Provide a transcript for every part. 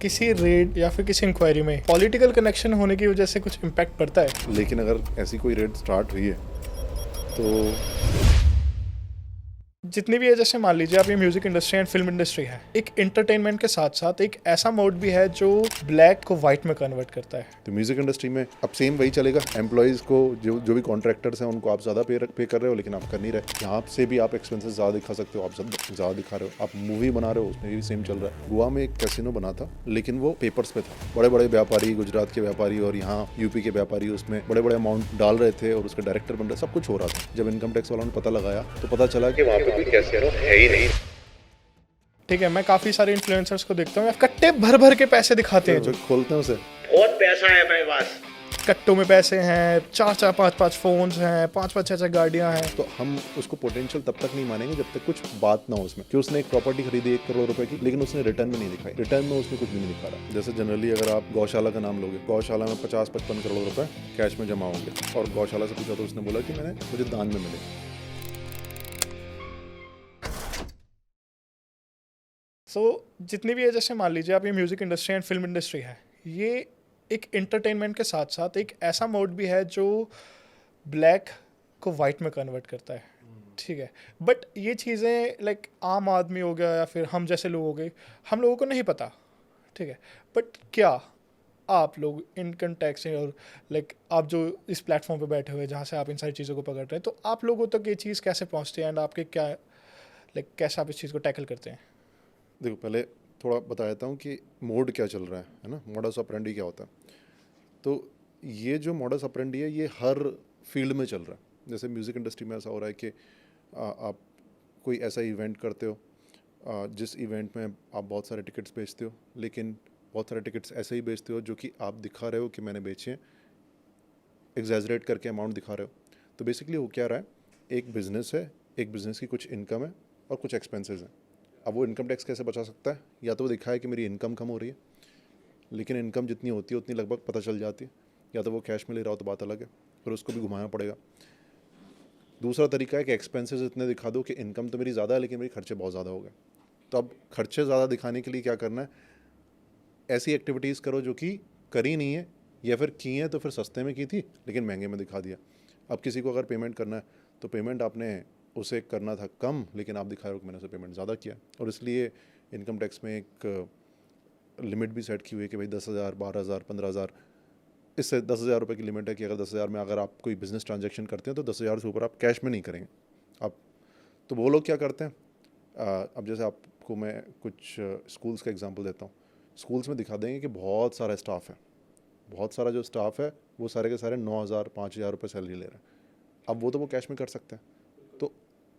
किसी रेड या फिर किसी इंक्वायरी में पॉलिटिकल कनेक्शन होने की वजह से कुछ इम्पैक्ट पड़ता है। लेकिन अगर ऐसी कोई रेड स्टार्ट हुई है तो जितनी भी है, जैसे मान लीजिए आप, ये music industry and film industry है, एक एंटरटेनमेंट के साथ साथ एक ऐसा मोड भी है जो ब्लैक को वाइट में कन्वर्ट करता है। म्यूजिक इंडस्ट्री में अब सेम वही चलेगा। एम्प्लॉयज़ को जो जो भी कॉन्ट्रैक्टर्स हैं उनको आप ज़्यादा पे कर रहे हो, लेकिन आप कर नहीं रहे। यहाँ से भी आप एक्सपेंसेस ज़्यादा दिखा सकते हो, आप ज़्यादा दिखा रहे हो। आप मूवी बना रहे हो, उसमें भी सेम चल रहा है। गोवा में एक कैसीनो बना था, लेकिन वो पेपर्स पे था। बड़े बड़े व्यापारी, गुजरात के व्यापारी और यहाँ यूपी के व्यापारी उसमें बड़े बड़े अमाउंट डाल रहे थे और उसके डायरेक्टर बन रहे, सब कुछ हो रहा था। जब इनकम टैक्स वालों ने पता लगाया तो पता चला कि वहाँ पे कोई कैसीनो है ही नहीं। ठीक है, मैं काफ़ी सारे इन्फ्लुएंसर्स को देखता हूँ, कट्टे भर भर के पैसे दिखाते हैं। जो खोलते हैं उसे बहुत पैसा है मेरे पास, कट्टों में पैसे हैं, 4-4 5-5 फोन्स हैं, 5-5 6-6 गाड़ियाँ हैं। तो हम उसको पोटेंशियल तब तक नहीं मानेंगे जब तक कुछ बात ना हो उसमें कि उसने एक प्रॉपर्टी खरीदी 1 करोड़ रुपए की, लेकिन उसने रिटर्न में नहीं दिखाई। रिटर्न में उसने कुछ भी नहीं दिखा रहा। जैसे जनरली अगर आप गौशाला का नाम लोगे, गौशाला में 50-55 करोड़ रुपए कैश में जमा होंगे, और गौशाला से पूछा तो उसने बोला कि मुझे दान में मिले। जितनी भी है, जैसे मान लीजिए आप, ये music industry and film industry है, ये एक एंटरटेनमेंट के साथ साथ एक ऐसा मोड भी है जो ब्लैक को वाइट में कन्वर्ट करता है। ठीक है, बट ये चीज़ें लाइक आम आदमी हो गया या फिर हम जैसे लोग हो गए, हम लोगों को नहीं पता। ठीक है, बट क्या आप लोग इनकम टैक्स और लाइक आप जो इस प्लेटफॉर्म पे बैठे हुए हैं जहाँ से आप इन सारी चीज़ों को पकड़ रहे हैं, तो आप लोगों तक ये चीज़ कैसे पहुँचती है एंड आपके क्या लाइक कैसे आप इस चीज़ को टैकल करते हैं? देखो, पहले थोड़ा बता देता हूँ कि मोड क्या चल रहा है ना, मॉडस ऑपरेंडी क्या होता है। तो ये जो मॉडस ऑपरेंडी है ये हर फील्ड में चल रहा है। जैसे म्यूज़िक इंडस्ट्री में ऐसा हो रहा है कि आप कोई ऐसा इवेंट करते हो, जिस इवेंट में आप बहुत सारे टिकट्स बेचते हो, लेकिन बहुत सारे टिकट्स ऐसे ही बेचते हो जो कि आप दिखा रहे हो कि मैंने बेचे हैं, एग्जैजरेट करके अमाउंट दिखा रहे हो। तो बेसिकली वो क्या रहा है, एक बिज़नेस है, एक बिज़नेस की कुछ इनकम है और कुछ एक्सपेंसेस हैं। अब वो इनकम टैक्स कैसे बचा सकता है? या तो वो दिखाए कि मेरी इनकम कम हो रही है, लेकिन इनकम जितनी होती है उतनी लगभग पता चल जाती है, या तो वो कैश में ले रहा हो तो बात अलग है, फिर उसको भी घुमाना पड़ेगा। दूसरा तरीका है कि एक्सपेंसेस इतने दिखा दो कि इनकम तो मेरी ज़्यादा है लेकिन मेरे खर्चे बहुत ज़्यादा हो गए। तो अब खर्चे ज़्यादा दिखाने के लिए क्या करना है, ऐसी एक्टिविटीज़ करो जो कि करी नहीं है, या फिर की हैं तो फिर सस्ते में की थी लेकिन महंगे में दिखा दिया। अब किसी को अगर पेमेंट करना है तो पेमेंट आपने उसे करना था कम, लेकिन आप दिखा रहे हो कि मैंने उसे पेमेंट ज़्यादा किया। और इसलिए इनकम टैक्स में एक लिमिट भी सेट की हुई है कि भाई 10,000, 12,000, 15,000, इससे 10,000 रुपये की लिमिट है कि अगर 10,000 में अगर आप कोई बिज़नेस ट्रांजैक्शन करते हैं तो 10,000 से ऊपर आप कैश में नहीं करेंगे। आप तो वो लोग क्या करते हैं, अब जैसे आपको मैं कुछ स्कूल्स का एग्जांपल देता हूँ। स्कूल्स में दिखा देंगे कि बहुत सारा स्टाफ है, बहुत सारा जो स्टाफ है वो सारे के सारे 9,000, 5,000 रुपये सैलरी ले रहे हैं। अब वो तो वो कैश में कर सकते हैं, तो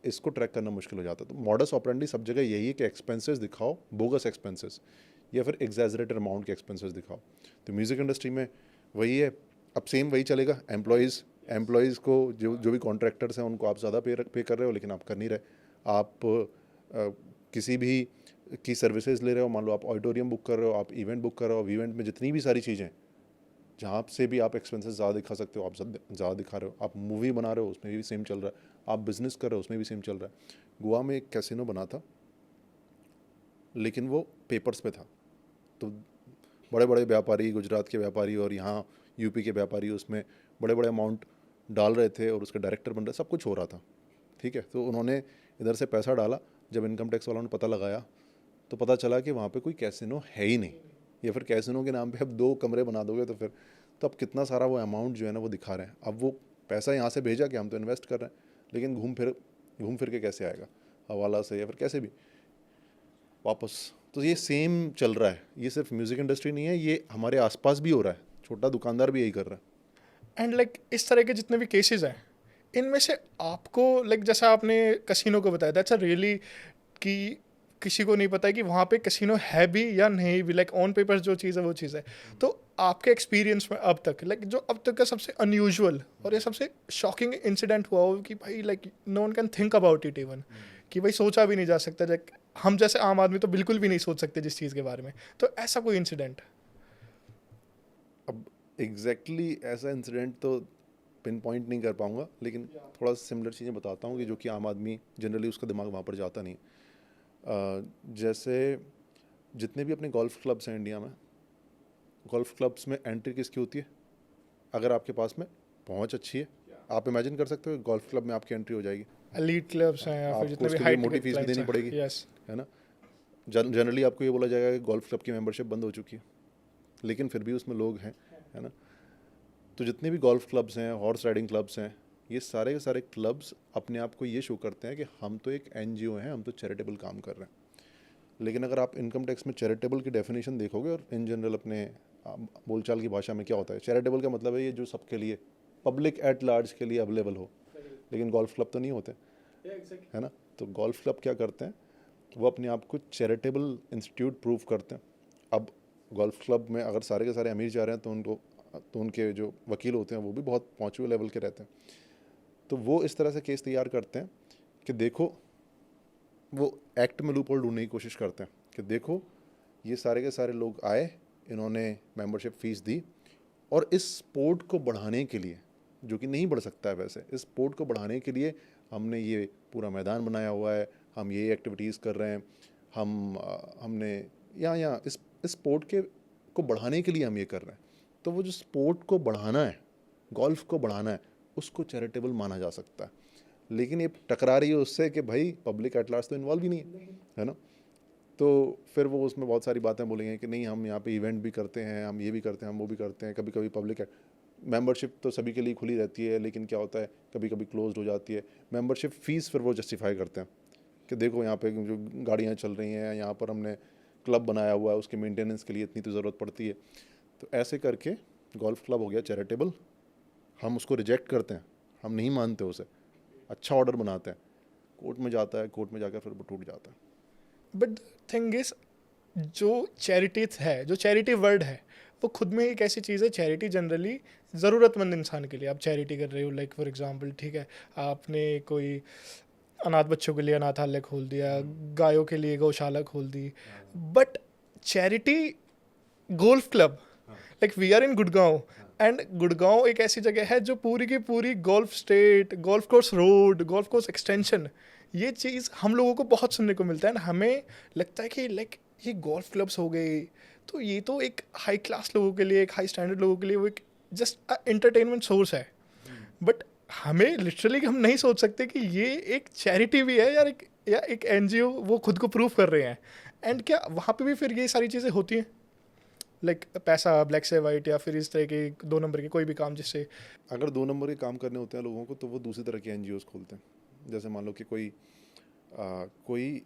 इसको ट्रैक करना मुश्किल हो जाता है। तो मॉडस ऑपरेंडी सब जगह यही है कि एक्सपेंसेस दिखाओ, बोगस एक्सपेंसेस, या फिर एग्जैजरेटेड अमाउंट के एक्सपेंसेस दिखाओ। तो म्यूज़िक इंडस्ट्री में वही है, अब सेम वही चलेगा। एम्प्लॉयज़ को जो भी कॉन्ट्रैक्टर्स हैं उनको आप ज़्यादा पे कर रहे हो, लेकिन आप कर नहीं रहे। आप किसी भी की सर्विसेज ले रहे हो, मान लो आप ऑडिटोरियम बुक कर रहे हो, आप इवेंट बुक कर रहे हो, इवेंट में जितनी भी सारी चीज़ें जहाँ से भी आप एक्सपेंसेस ज़्यादा दिखा सकते हो आप ज़्यादा दिखा रहे हो। आप मूवी बना रहे हो, उसमें भी सेम चल रहा है। आप बिज़नेस कर रहे हो, उसमें भी सेम चल रहा है। गोवा में एक कैसीनो बना था, लेकिन वो पेपर्स पे था। तो बड़े बड़े व्यापारी, गुजरात के व्यापारी और यहाँ यूपी के व्यापारी उसमें बड़े बड़े अमाउंट डाल रहे थे और उसके डायरेक्टर बन रहे, सब कुछ हो रहा था। ठीक है, तो उन्होंने इधर से पैसा डाला। जब इनकम टैक्स वालों ने पता लगाया तो पता चला कि वहाँ पे कोई कैसीनो है ही नहीं, या फिर कैसीनो के नाम पे अब 2 कमरे बना दोगे तो फिर तो अब कितना सारा वो अमाउंट जो है ना वो दिखा रहे हैं। अब वो पैसा यहाँ से भेजा कि हम तो इन्वेस्ट कर रहे हैं, लेकिन घूम फिर के कैसे आएगा, हवाला से या फिर कैसे भी वापस। तो ये सेम चल रहा है। ये सिर्फ म्यूज़िक इंडस्ट्री नहीं है, ये हमारे आसपास भी हो रहा है। छोटा दुकानदार भी यही कर रहा है। एंड लाइक इस तरह के जितने भी केसेस हैं, इनमें से आपको लाइक जैसा आपने कसिनो को बताया, दैट्स अ रियली कि किसी को नहीं पता है कि वहाँ पे कसिनो है भी या नहीं भी, लाइक ऑन पेपर जो चीज़ है वो चीज़ है। तो आपके एक्सपीरियंस में अब तक लाइक जो अब तक का सबसे अनयूजुअल और ये सबसे शॉकिंग इंसिडेंट हुआ हो कि भाई like no one can think about it even, कि भाई सोचा भी नहीं जा सकता, लाइक हम जैसे आम आदमी तो बिल्कुल भी नहीं सोच सकते जिस चीज़ के बारे में, तो ऐसा कोई इंसिडेंट? अब एग्जैक्टली ऐसा इंसिडेंट तो पिन पॉइंट नहीं कर पाऊँगा, लेकिन थोड़ा सिमिलर चीज़ें बताता हूँ कि जो कि आम आदमी जनरली उसका दिमाग वहाँ पर जाता नहीं। जैसे जितने भी अपने गोल्फ क्लब्स हैं इंडिया में, गोल्फ क्लब्स में एंट्री किसकी होती है? अगर आपके पास में पहुंच अच्छी है, आप इमेजिन कर सकते हो गोल्फ क्लब में आपकी एंट्री हो जाएगी, एलीट क्लब्स हैं या फिर आपको जितने भी उसके लिए हाई मोटी टिकट फीस भी क्लाइंट्स देनी हैं, पड़ेगी, यस। है ना। जनरली आपको ये बोला जाएगा कि गोल्फ क्लब की मेंबरशिप बंद हो चुकी है, लेकिन फिर भी उसमें लोग हैं, है ना। तो जितने भी गोल्फ क्लब्स हैं, हॉर्स राइडिंग क्लब्स हैं, ये सारे के सारे क्लब्स अपने आप को ये शो करते हैं कि हम तो एक एनजीओ हैं, हम तो चैरिटेबल काम कर रहे हैं। लेकिन अगर आप इनकम टैक्स में चैरिटेबल की डेफिनेशन देखोगे और इन जनरल अपने बोलचाल की भाषा में क्या होता है, चैरिटेबल का मतलब है ये जो सबके लिए, पब्लिक एट लार्ज के लिए अवेलेबल हो, लेकिन गोल्फ क्लब तो नहीं होते, है ना। तो गोल्फ क्लब क्या करते हैं, वो अपने आप को चैरिटेबल इंस्टीट्यूट प्रूव करते हैं। अब गोल्फ क्लब में अगर सारे के सारे अमीर जा रहे हैं तो उनके जो वकील होते हैं वो भी बहुत पहुँचे हुए लेवल के रहते हैं। तो वो इस तरह से केस तैयार करते हैं कि देखो, वो एक्ट में लूप होल ढूंढने की कोशिश करते हैं कि देखो ये सारे के सारे लोग आए, इन्होंने मेंबरशिप फ़ीस दी, और इस स्पोर्ट को बढ़ाने के लिए, जो कि नहीं बढ़ सकता है वैसे, इस स्पोर्ट को बढ़ाने के लिए हमने ये पूरा मैदान बनाया हुआ है, हम ये एक्टिविटीज़ कर रहे हैं, हमने यहाँ इस स्पोर्ट के को बढ़ाने के लिए हम ये कर रहे हैं। तो वो जो स्पोर्ट को बढ़ाना है, गोल्फ को बढ़ाना है, उसको चैरिटेबल माना जा सकता है। लेकिन ये टकरा रही है उससे कि भाई पब्लिक एट लार्ज तो इन्वॉल्व ही नहीं है ना। तो फिर वो उसमें बहुत सारी बातें बोलेंगे कि नहीं हम यहाँ पे इवेंट भी करते हैं, हम ये भी करते हैं, हम वो भी करते हैं, कभी कभी पब्लिक मेंबरशिप तो सभी के लिए खुली रहती है, लेकिन क्या होता है कभी कभी क्लोज हो जाती है मेंबरशिप फ़ीस। फिर वो जस्टिफाई करते हैं कि देखो यहाँ पे जो गाड़ियाँ चल रही हैं, यहाँ पर हमने क्लब बनाया हुआ है, उसके मेंटेनेंस के लिए इतनी तो ज़रूरत पड़ती है। तो ऐसे करके गोल्फ क्लब हो गया चैरिटेबल, हम उसको रिजेक्ट करते हैं, हम नहीं मानते उसे, अच्छा ऑर्डर बनाते हैं, कोर्ट में जाता है, कोर्ट में जाकर फिर वो टूट जाता है। बट द थिंग इज, जो चैरिटी है, जो चैरिटी वर्ड है, वो खुद में एक ऐसी चीज़ है। चैरिटी जनरली ज़रूरतमंद इंसान के लिए आप चैरिटी कर रहे हो। लाइक फॉर एग्जांपल, ठीक है, आपने कोई अनाथ बच्चों के लिए अनाथालय खोल दिया, गायों के लिए गौशाला खोल दी। But charity golf club, like we are in Gurgaon, and Gurgaon एक ऐसी जगह है जो पूरी की पूरी golf estate, golf course road, golf course extension, ये चीज़ हम लोगों को बहुत सुनने को मिलता है। एंड हमें लगता है कि लाइक ये गोल्फ क्लब्स हो गए, तो ये तो एक हाई क्लास लोगों के लिए, एक हाई स्टैंडर्ड लोगों के लिए वो एक जस्ट एंटरटेनमेंट सोर्स है। बट हमें लिटरली हम नहीं सोच सकते कि ये एक चैरिटी भी है यार, या एक एनजीओ, वो खुद को प्रूव कर रहे हैं। एंड क्या वहाँ पे भी फिर ये सारी चीज़ें होती हैं, लाइक पैसा ब्लैक से वाइट, या फिर इस तरह के 2 नंबर के कोई भी काम जिससे। अगर 2 नंबर के काम करने होते हैं लोगों को, तो वो दूसरी तरह के एनजीओज खोलते हैं। जैसे मान लो कि कोई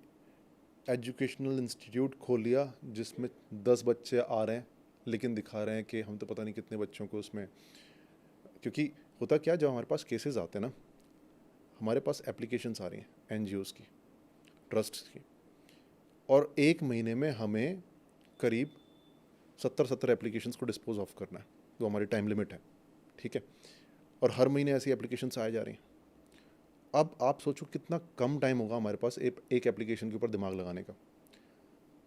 एजुकेशनल इंस्टीट्यूट खोल लिया जिसमें 10 बच्चे आ रहे हैं, लेकिन दिखा रहे हैं कि हम तो पता नहीं कितने बच्चों को उसमें, क्योंकि होता क्या, जब हमारे पास केसेस आते हैं ना, हमारे पास एप्लीकेशंस आ रही हैं एनजीओज की, ट्रस्ट्स की, और 1 महीने में हमें करीब 70 एप्लीकेशंस को डिस्पोज ऑफ करना है, जो हमारी टाइम लिमिट है, ठीक है। और हर महीने ऐसी एप्लीकेशंस आए जा रही हैं। अब आप सोचो कितना कम टाइम होगा हमारे पास एक एप्लीकेशन के ऊपर दिमाग लगाने का।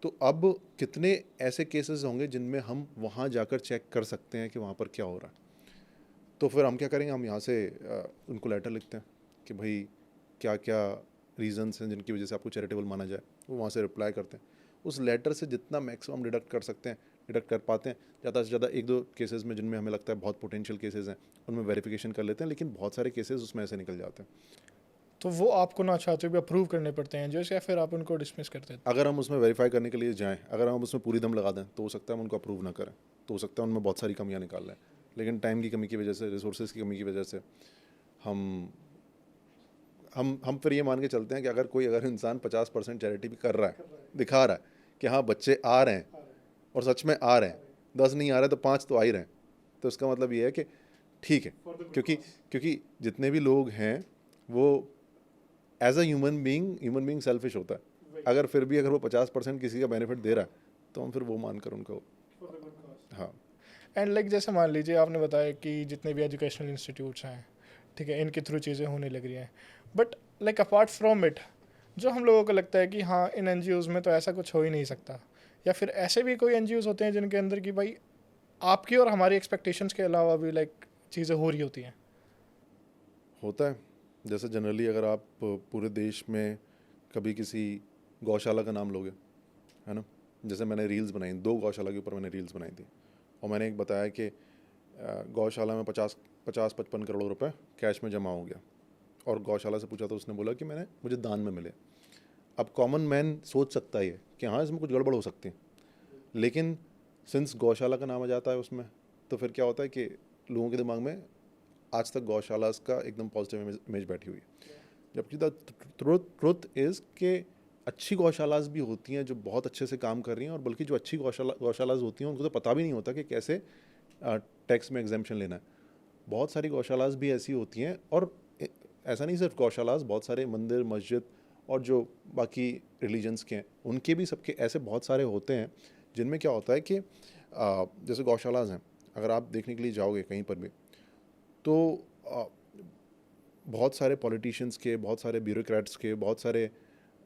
तो अब कितने ऐसे केसेस होंगे जिनमें हम वहाँ जाकर चेक कर सकते हैं कि वहाँ पर क्या हो रहा है। तो फिर हम क्या करेंगे, हम यहाँ से उनको लेटर लिखते हैं कि भाई क्या क्या रीजंस हैं जिनकी वजह से आपको चैरिटेबल माना जाए। वो वहाँ से रिप्लाई करते हैं, उस लेटर से जितना मैक्सिमम डिडक्ट कर सकते हैं डिडक्ट कर पाते हैं। ज़्यादा से ज़्यादा 1-2 केसेस में जिनमें हमें लगता है बहुत पोटेंशियल केसेस हैं, उनमें वेरिफिकेशन कर लेते हैं, लेकिन बहुत सारे केसेस उसमें ऐसे निकल जाते हैं। तो वो आपको ना चाहते हुए अप्रूव करने पड़ते हैं जैसे, या फिर आप उनको डिसमिस करते हैं। अगर हम उसमें वेरीफाई करने के लिए जाएं, अगर हम उसमें पूरी दम लगा दें, तो हो सकता है हम उनको अप्रूव ना करें, तो हो सकता है उनमें बहुत सारी कमियां निकाल लें। लेकिन टाइम की कमी की वजह से, रिसोर्सेज की कमी की वजह से हम फिर ये मान के चलते हैं कि अगर इंसान 50% चैरिटी भी कर रहा है, दिखा रहा है कि हाँ बच्चे आ रहे हैं, और सच में आ रहे हैं, 10 नहीं आ रहे तो 5 तो आ ही रहे हैं, तो इसका मतलब ये है कि ठीक है। क्योंकि जितने भी लोग हैं वो as a human being selfish होता है। अगर फिर भी अगर वो 50% किसी का बेनिफिट दे रहा है, तो हम फिर वो मानकर उनको, हाँ। एंड लाइक जैसे मान लीजिए आपने बताया कि जितने भी एजुकेशनल इंस्टीट्यूट्स हैं, ठीक है, इनके थ्रू चीज़ें होने लग रही हैं। But like apart from it, जो हम लोगों को लगता है कि हाँ इन एनजीओज़ में तो ऐसा कुछ हो ही नहीं सकता, या फिर ऐसे भी कोई एनजीओज़ होते हैं जिनके अंदर कि भाई आपकी और हमारी एक्सपेक्टेशंस के अलावा भी लाइक चीज़ें हो रही होती हैं। होता है। जैसे जनरली अगर आप पूरे देश में कभी किसी गौशाला का नाम लोगे, है ना, जैसे मैंने रील्स बनाई, 2 गौशाला के ऊपर मैंने रील्स बनाई थी, और मैंने एक बताया कि गौशाला में 50-55 करोड़ रुपए कैश में जमा हो गया, और गौशाला से पूछा तो उसने बोला कि मुझे दान में मिले। अब कॉमन मैन सोच सकता है कि हाँ इसमें कुछ गड़बड़ हो सकती है, लेकिन सिंस गौशाला का नाम आ जाता है उसमें, तो फिर क्या होता है कि लोगों के दिमाग में आज तक गौशाला का एकदम पॉजिटिव इमेज बैठी हुई है। जबकि द ट्रुथ इज़ कि अच्छी गौशालाज भी होती हैं जो बहुत अच्छे से काम कर रही हैं, और बल्कि जो अच्छी गौशालाज होती हैं उनको तो पता भी नहीं होता कि कैसे टैक्स में एग्जेम्पशन लेना है। बहुत सारी गौशालाज भी ऐसी होती हैं, और ऐसा नहीं सिर्फ गौशालाज, बहुत सारे मंदिर, मस्जिद और जो बाकी रिलीजन्स के हैं उनके भी सबके ऐसे बहुत सारे होते हैं जिनमें क्या होता है कि जैसे गौशालाज हैं, अगर आप देखने के लिए जाओगे कहीं पर भी, तो बहुत सारे पॉलिटिशियंस के, बहुत सारे ब्यूरोक्रेट्स के, बहुत सारे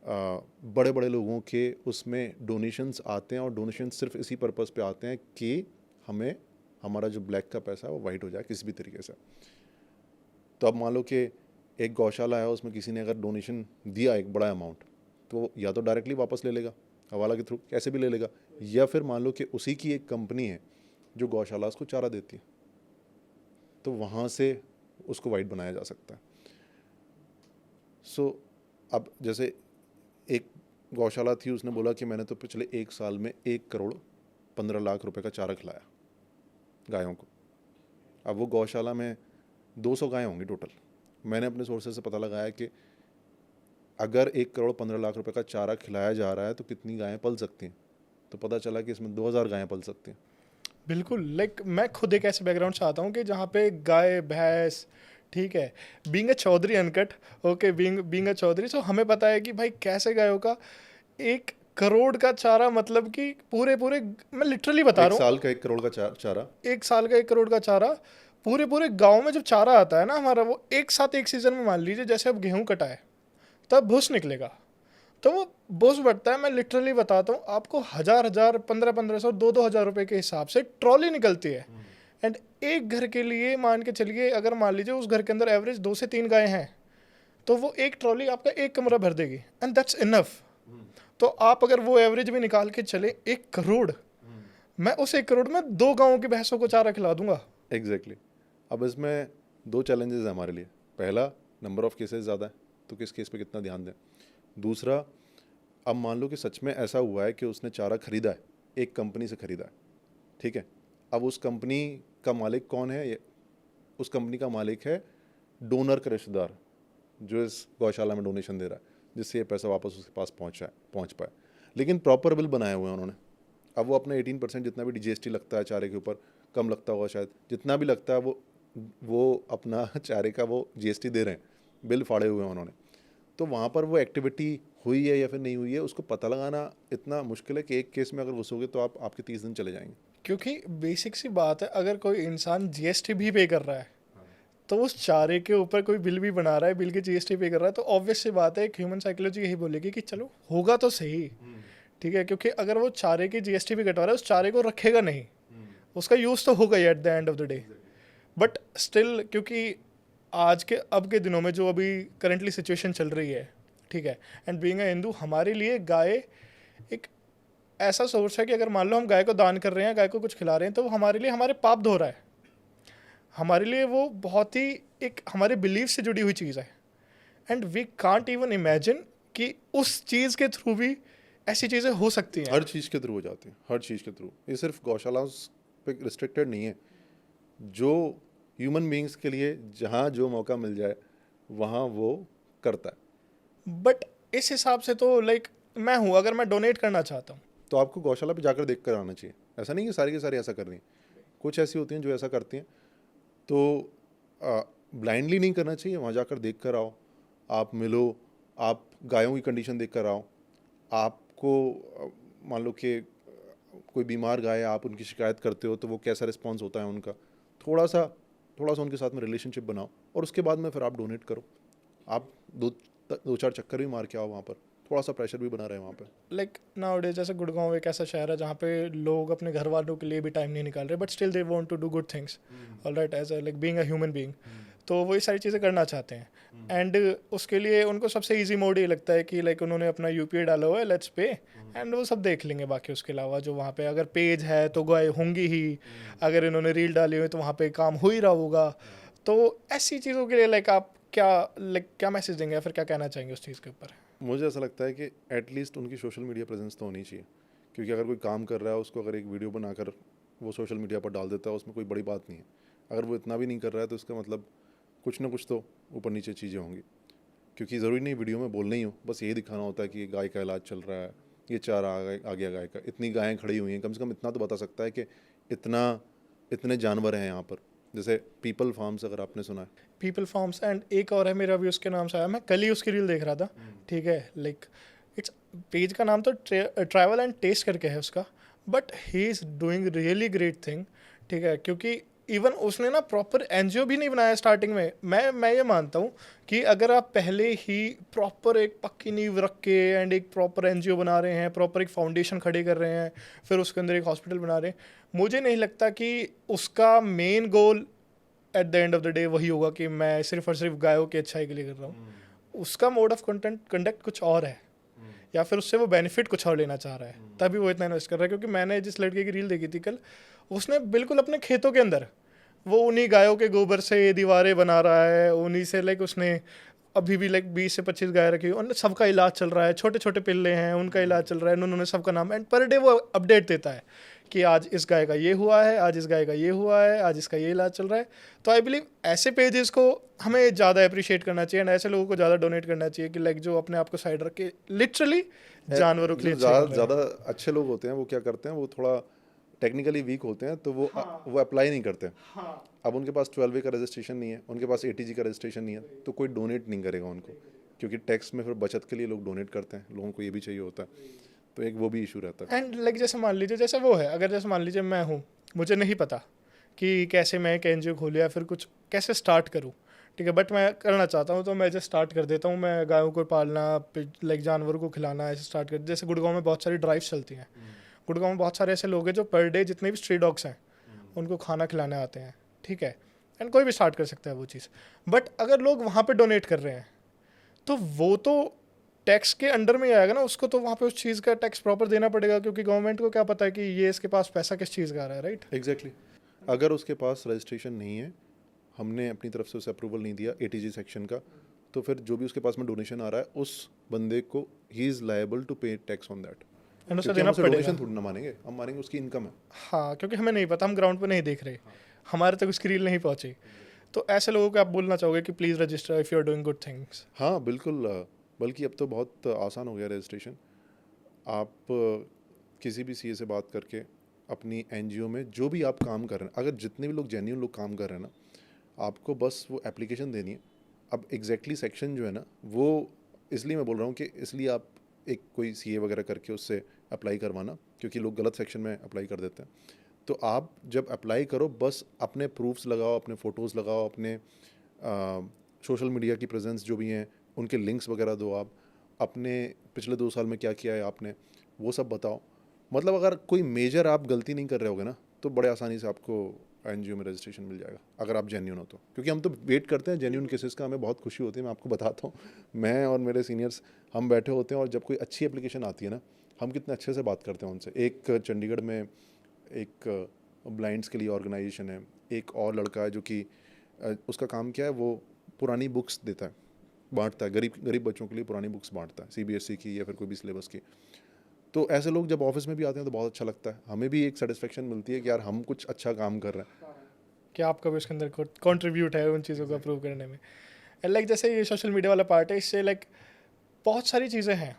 बड़े बड़े लोगों के उसमें डोनेशंस आते हैं, और डोनेशंस सिर्फ इसी पर्पस पे आते हैं कि हमें हमारा जो ब्लैक का पैसा है वो वाइट हो जाए किसी भी तरीके से। तो अब मान लो कि एक गौशाला है, उसमें किसी ने अगर डोनेशन दिया एक बड़ा अमाउंट, तो या तो डायरेक्टली वापस ले लेगा हवाला के थ्रू, कैसे भी ले लेगा, या फिर मान लो कि उसी की एक कंपनी है जो गौशालास को चारा देती है, तो वहाँ से उसको वाइट बनाया जा सकता है। सो अब जैसे एक गौशाला थी, उसने बोला कि मैंने तो पिछले 1 साल में 1 करोड़ 15 लाख रुपए का चारा खिलाया गायों को। अब वो गौशाला में 200 गायें होंगी टोटल। मैंने अपने सोर्सेज से पता लगाया कि अगर 1 करोड़ 15 लाख रुपए का चारा खिलाया जा रहा है तो कितनी गायें पल सकती हैं, तो पता चला कि इसमें 2000 गायें पल सकती हैं। बिल्कुल, लाइक मैं खुद एक ऐसे बैकग्राउंड चाहता हूँ कि जहाँ पे गाय भैंस, ठीक है, being a Chaudhary uncut, okay, being a Chaudhary, so हमें पता है कि भाई कैसे गायों का 1 करोड़ का चारा, मतलब कि पूरे मैं लिटरली बता रहा हूँ, 1 साल का 1 करोड़ का चारा, 1 साल का 1 करोड़ का चारा, पूरे गांव में जब चारा आता है ना हमारा, वो एक साथ एक सीजन में, मान लीजिए जैसे अब गेहूं कटाए तब भूस निकलेगा, तो वो भूस बढ़ता है, मैं लिटरली बताता हूँ आपको, 1000 1500 2-2000 रुपए के हिसाब से ट्रॉली निकलती है। एंड एक घर के लिए मान के चलिए, अगर मान लीजिए उस घर के अंदर एवरेज 2 से 3 गायें हैं, तो वो एक ट्रॉली आपका एक कमरा भर देगी, एंड दैट्स इनफ। तो आप अगर वो एवरेज भी निकाल के चले 1 करोड़, मैं उस 1 करोड़ में 2 गाँवों की भैंसों को चारा खिला दूंगा। एग्जैक्टली। अब इसमें 2 चैलेंजेस हैं हमारे लिए। पहला, नंबर ऑफ केसेस ज़्यादा है, तो किस केस पे कितना ध्यान दें। दूसरा, अब मान लो कि सच में ऐसा हुआ है कि उसने चारा खरीदा है, एक कंपनी से खरीदा है, ठीक है। अब उस कंपनी का मालिक कौन है? उस कंपनी का मालिक है डोनर का रिश्तेदार, जो इस गौशाला में डोनेशन दे रहा है, जिससे ये पैसा वापस उसके पास पहुँच पाए। लेकिन प्रॉपर बिल बनाए हुए हैं उन्होंने। अब वो अपना 18% जितना भी जीएसटी लगता है चारे के ऊपर, कम लगता होगा शायद, जितना भी लगता है वो अपना चारे का वो जीएसटी दे रहे हैं, बिल फाड़े हुए हैं उन्होंने। तो वहाँ पर वो एक्टिविटी हुई है या फिर नहीं हुई है, उसको पता लगाना इतना मुश्किल है कि एक केस में अगर घुसोगे तो आपके 30 दिन चले जाएंगे। क्योंकि बेसिक सी बात है, अगर कोई इंसान जीएसटी भी पे कर रहा है, तो उस चारे के ऊपर कोई बिल भी बना रहा है, बिल की जीएसटी पे कर रहा है, तो ऑब्वियस सी बात है, एक ह्यूमन साइकोलॉजी यही बोलेगी कि चलो होगा तो सही, ठीक है। क्योंकि अगर वो चारे की जीएसटी भी कटवा रहा है, उस चारे को रखेगा नहीं, उसका यूज़ तो होगा ही at the end of the day. But still, क्योंकि आज के अब के दिनों में जो अभी करंटली सिचुएशन चल रही है, ठीक है, एंड बीइंग अ हिंदू, हमारे लिए गाय एक ऐसा सोर्स है कि अगर मान लो हम गाय को दान कर रहे हैं, गाय को कुछ खिला रहे हैं, तो वो हमारे लिए हमारे पाप धो रहा है, हमारे लिए वो बहुत ही एक हमारे बिलीफ से जुड़ी हुई चीज़ है। And we can't even imagine कि उस चीज़ के थ्रू भी ऐसी चीज़ें हो सकती हैं। हर चीज़ के थ्रू हो जाती है, हर चीज़ के थ्रू। ये सिर्फ गौशाला पे रिस्ट्रिक्टेड नहीं है, जो ह्यूमन बीइंग्स के लिए जहाँ जो मौका मिल जाए वहाँ वो करता है। बट इस हिसाब से तो लाइक मैं हूँ, अगर मैं डोनेट करना चाहता हूँ तो आपको गौशाला पे जाकर देख कर आना चाहिए। ऐसा नहीं कि सारी की सारी ऐसा कर रही हैं, कुछ ऐसी होती हैं जो ऐसा करती हैं, तो ब्लाइंडली नहीं करना चाहिए। वहाँ जाकर देख कर आओ, आप मिलो, आप गायों की कंडीशन देख कर आओ। आपको मान लो कि कोई बीमार गाय है, आप उनकी शिकायत करते हो, तो वो कैसा रिस्पॉन्स होता है उनका, थोड़ा सा उनके साथ में रिलेशनशिप बनाओ, और उसके बाद में फिर आप डोनेट करो। आप 2-4 चक्कर भी मार के आओ वहाँ पर, थोड़ा सा प्रेशर भी बना रहे वहाँ पर। लाइक नाउडेज जैसे गुड़गांव एक ऐसा शहर है जहाँ पे लोग अपने घर वालों के लिए भी टाइम नहीं निकाल रहे, but still they want to do good things, alright, as like being a human being. तो वो ये सारी चीज़ें करना चाहते हैं एंड उसके लिए उनको सबसे इजी मोड ये लगता है कि लाइक उन्होंने अपना यूपीआई डाला हुआ है, लेट्स पे, एंड वो सब देख लेंगे। बाकी उसके अलावा जो वहाँ पे अगर पेज है तो गाय होंगी ही, अगर इन्होंने रील डाली हुई तो वहाँ पे काम हो ही रहा होगा। तो ऐसी चीज़ों के लिए लाइक आप क्या मैसेज देंगे या फिर क्या कहना चाहेंगे उस चीज़ के ऊपर? मुझे ऐसा लगता है कि एटलीस्ट उनकी सोशल मीडिया प्रेजेंस तो होनी चाहिए, क्योंकि अगर कोई काम कर रहा है उसको अगर एक वीडियो बनाकर वो सोशल मीडिया पर डाल देता है उसमें कोई बड़ी बात नहीं है। अगर वो इतना भी नहीं कर रहा है तो इसका मतलब कुछ ना कुछ तो ऊपर नीचे चीज़ें होंगी, क्योंकि ज़रूरी नहीं वीडियो में बोलना ही हो, बस यही दिखाना होता है कि गाय का इलाज चल रहा है, ये चारा आ गया गाय का, इतनी गायें खड़ी हुई हैं, कम से कम इतना तो बता सकता है कि इतने जानवर हैं यहाँ पर। जैसे पीपल फार्म्स अगर आपने सुना है, पीपल फार्म्स, एंड एक और है मेरा भी उसके नाम से आया, मैं कल ही उसकी रील देख रहा था, ठीक है, लाइक इट्स पेज का नाम तो ट्रैवल एंड टेस्ट करके है उसका, but he is doing really great thing, ठीक है, क्योंकि इवन उसने ना प्रॉपर एनजीओ भी नहीं बनाया स्टार्टिंग में। मैं ये मानता हूँ कि अगर आप पहले ही प्रॉपर एक पक्की नींव रख के एंड एक प्रॉपर एनजीओ बना रहे हैं, प्रॉपर एक फाउंडेशन खड़ी कर रहे हैं, फिर उसके अंदर एक हॉस्पिटल बना रहे हैं, मुझे नहीं लगता कि उसका main goal eight the end of the day वही होगा कि मैं सिर्फ और सिर्फ गायों की अच्छाई के लिए कर रहा हूँ। उसका मोड ऑफ कंडक्ट कुछ और है, या फिर उससे वो बेनिफिट कुछ और लेना चाह रहा है, तभी वो इतना इन्वेस्ट कर रहा है। क्योंकि मैंने जिस लड़के की रील देखी थी कल, उसने बिल्कुल अपने खेतों के अंदर वो उन्हीं गायों के गोबर से दीवारें बना रहा है, उन्हीं से लाइक उसने अभी भी लाइक 20 से 25 गाय रखी, उन सबका इलाज चल रहा है, छोटे छोटे पिल्ले हैं उनका इलाज चल रहा है, उन्होंने सबका नाम, एंड पर डे वो अपडेट देता है कि आज इस गाय का ये हुआ है, आज इस गाय का ये हुआ है, आज इसका ये इलाज चल रहा है। तो आई बिलीव ऐसे पेजेस को हमें ज़्यादा अप्रिशिएट करना चाहिए एंड ऐसे लोगों को ज़्यादा डोनेट करना चाहिए कि लाइक जो अपने आप को साइड रख के लिटरली जानवरों के लिए ज़्यादा अच्छे लोग होते हैं वो क्या करते हैं, वो थोड़ा टेक्निकली वीक होते हैं तो वो अप्लाई नहीं करते। अब उनके पास 12A का रजिस्ट्रेशन नहीं है, उनके पास ATG का रजिस्ट्रेशन नहीं है, तो कोई डोनेट नहीं करेगा उनको, क्योंकि टैक्स में फिर बचत के लिए लोग डोनेट करते हैं, लोगों को ये भी चाहिए होता है, तो एक वो भी इशू रहता है। एंड लाइक जैसे मान लीजिए जैसे वो है, अगर जैसे मान लीजिए मैं हूँ, मुझे नहीं पता कि कैसे मैं एक एनजीओ खोलूँ या फिर कुछ कैसे स्टार्ट करूँ, ठीक है, बट मैं करना चाहता हूँ तो मैं जैसे स्टार्ट कर देता हूँ। मैं गायों को पालना, लाइक जानवरों को खिलाना ऐसे स्टार्ट कर, जैसे गुड़गांव में बहुत सारी ड्राइव्स चलती हैं। गुड़गांव में बहुत सारे ऐसे लोग हैं जो पर डे जितने भी स्ट्रीट डॉग्स हैं उनको खाना खिलाने आते हैं, ठीक है, एंड कोई भी स्टार्ट कर सकता है वो चीज़। बट अगर लोग वहाँ पे डोनेट कर रहे हैं तो वो तो टैक्स के अंडर में ही आएगा ना, उसको तो वहाँ पे उस चीज़ का टैक्स प्रॉपर देना पड़ेगा, क्योंकि गवर्नमेंट को क्या पता है कि ये इसके पास पैसा किस चीज़ का आ रहा है, राइट? एग्जैक्टली अगर उसके पास रजिस्ट्रेशन नहीं है, हमने अपनी तरफ से उसे अप्रूवल नहीं दिया ATG सेक्शन का, तो फिर जो भी उसके पास में डोनेशन आ रहा है उस बंदे को ही इज़ लायबल टू पे टैक्स ऑन दैट, एंड उसे क्योंकि देना हम उसे पड़ेगा। डोनेशन थोड़ी ना मानेंगे, हम मानेंगे उसकी इनकम है। हाँ, क्योंकि हमें नहीं पता, हम ग्राउंड पे नहीं देख रहे, हमारे तक उसकी रील नहीं पहुँची। तो ऐसे लोगों को आप बोलना चाहोगे कि please register if you are doing good things? हाँ बिल्कुल, बल्कि अब तो बहुत आसान हो गया रजिस्ट्रेशन। आप किसी भी CA से बात करके अपनी NGO में जो भी आप काम कर रहे हैं, अगर जितने भी लोग जेन्युइन लोग काम कर रहे हैं ना, आपको बस वो एप्लीकेशन देनी है। अब एग्जैक्टली सेक्शन जो है ना, वो इसलिए मैं बोल रहा हूँ कि इसलिए आप एक कोई CA वगैरह करके उससे अप्लाई करवाना, क्योंकि लोग गलत सेक्शन में अप्लाई कर देते हैं। तो आप जब अप्लाई करो बस अपने प्रूफ्स लगाओ, अपने फ़ोटोज़ लगाओ, अपने सोशल मीडिया की प्रेजेंस जो भी हैं उनके लिंक्स वगैरह दो, आप अपने पिछले 2 साल में क्या किया है आपने वो सब बताओ। मतलब अगर कोई मेजर आप गलती नहीं कर रहे होगे ना, तो बड़े आसानी से आपको NGO में रजिस्ट्रेशन मिल जाएगा, अगर आप जेन्यून हो तो। क्योंकि हम तो वेट करते हैं जेन्यून केसेस का, हमें बहुत खुशी होती है। मैं आपको बताता हूँ, मैं और मेरे सीनियर्स हम बैठे होते हैं और जब कोई अच्छी एप्लीकेशन आती है ना, हम कितने अच्छे से बात करते हैं उनसे। एक चंडीगढ़ में एक ब्लाइंड्स के लिए ऑर्गेनाइजेशन है, एक और लड़का है जो कि उसका काम क्या है, वो पुरानी बुक्स देता है, बांटता है, गरीब बच्चों के लिए पुरानी बुक्स बांटता है, CBSE की या फिर कोई भी सिलेबस की। तो ऐसे लोग जब ऑफिस में भी आते हैं तो बहुत अच्छा लगता है, हमें भी एक सेटिस्फेक्शन मिलती है कि यार हम कुछ अच्छा काम कर रहे हैं, कि आपका भी उसके अंदर कंट्रीब्यूट है उन चीज़ों को अप्रूव करने में। एंड लाइक जैसे ये सोशल मीडिया वाला पार्ट है, इससे लाइक बहुत सारी चीज़ें हैं,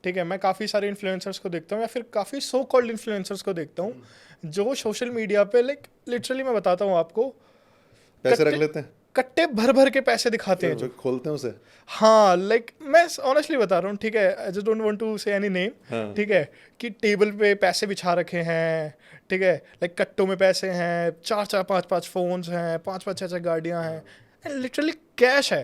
ठीक है। मैं काफ़ी सारे इन्फ्लुएंसर्स को देखता हूँ या फिर काफ़ी सो कॉल्ड इन्फ्लुएंसर्स को देखता हूँ जो सोशल मीडिया पे लाइक लिटरली मैं बताता हूँ आपको, पैसे रख लेते हैं, कट्टे भर भर के पैसे दिखाते हैं जो खोलते हैं उसे। हाँ, लाइक मैं ऑनेस्टली बता रहा हूँ, ठीक है, I just don't want to say any name, ठीक है, कि टेबल पे पैसे बिछा रखे हैं, ठीक है, लाइक कट्टों में पैसे हैं, 4-4 5-5 फोन्स हैं, 5-5 6-6 गाड़ियाँ हैं, एंड लिटरली कैश है,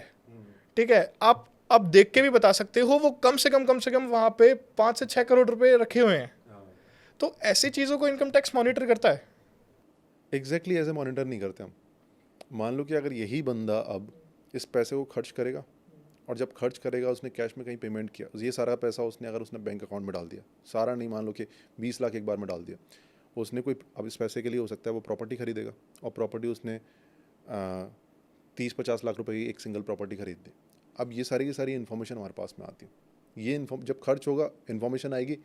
ठीक है। आप देख के भी बता सकते हो वो कम से कम वहाँ पे 5 से 6 करोड़ रुपए रखे हुए हैं। तो ऐसी चीज़ों को इनकम टैक्स मॉनिटर करता है। एग्जैक्टली ऐसे मॉनिटर नहीं करते हम। मान लो कि अगर यही बंदा अब इस पैसे को खर्च करेगा, और जब खर्च करेगा उसने कैश में कहीं पेमेंट किया, ये सारा पैसा उसने बैंक अकाउंट में डाल दिया, सारा नहीं, मान लो कि 20 लाख एक बार में डाल दिया, उसने कोई, अब इस पैसे के लिए हो सकता है वो प्रॉपर्टी खरीदेगा, और प्रॉपर्टी उसने 30-50 लाख रुपए की एक सिंगल प्रॉपर्टी खरीद दी। अब ये सारी की सारी इन्फॉर्मेशन हमारे पास में आती है, ये जब खर्च होगा इन्फॉर्मेशन आएगी,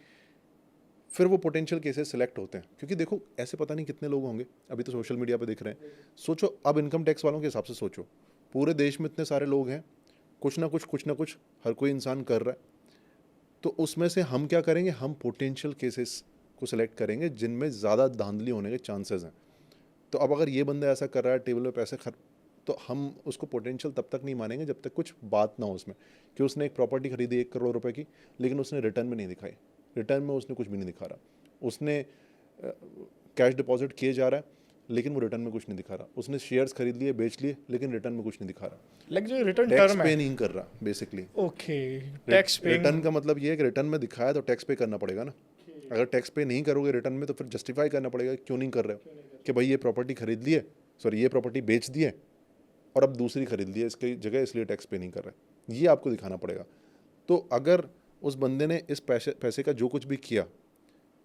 फिर वो पोटेंशियल केसेस सिलेक्ट होते हैं। क्योंकि देखो ऐसे पता नहीं कितने लोग होंगे, अभी तो सोशल मीडिया पे दिख रहे हैं, सोचो अब इनकम टैक्स वालों के हिसाब से सोचो, पूरे देश में इतने सारे लोग हैं, कुछ ना कुछ हर कोई इंसान कर रहा है, तो उसमें से हम क्या करेंगे, हम पोटेंशियल केसेस को सिलेक्ट करेंगे जिनमें ज़्यादा धांधली होने के चांसेस हैं। तो अब अगर ये बंदा ऐसा कर रहा है, टेबल पे पैसे तो हम उसको पोटेंशियल तब तक नहीं मानेंगे जब तक कुछ बात ना हो उसमें, कि उसने एक प्रॉपर्टी खरीदी 1 करोड़ रुपए की, लेकिन उसने रिटर्न में नहीं दिखाई, रिटर्न में उसने कुछ भी नहीं दिखा रहा, उसने कैश डिपॉजिट किए जा रहा है लेकिन वो रिटर्न में कुछ नहीं दिखा रहा, उसने शेयर्स खरीद लिए बेच लिए लेकिन रिटर्न में कुछ नहीं दिखा रहा, लाइक जो रिटर्न टैक्स टर्म पे है। नहीं कर रहा basically. Okay, tax paying. Return का मतलब ये है कि रिटर्न में दिखाया तो टैक्स पे करना पड़ेगा ना। अगर टैक्स पे नहीं करोगे रिटर्न में, तो फिर जस्टिफाई करना पड़ेगा क्यों नहीं कर रहे हो, कि भाई ये प्रॉपर्टी खरीद ली है, सॉरी ये प्रॉपर्टी बेच दी है और अब दूसरी खरीद ली है इसकी जगह, इसलिए टैक्स पे नहीं कर रहे, ये आपको दिखाना पड़ेगा। तो अगर उस बंदे ने इस पैसे का जो कुछ भी किया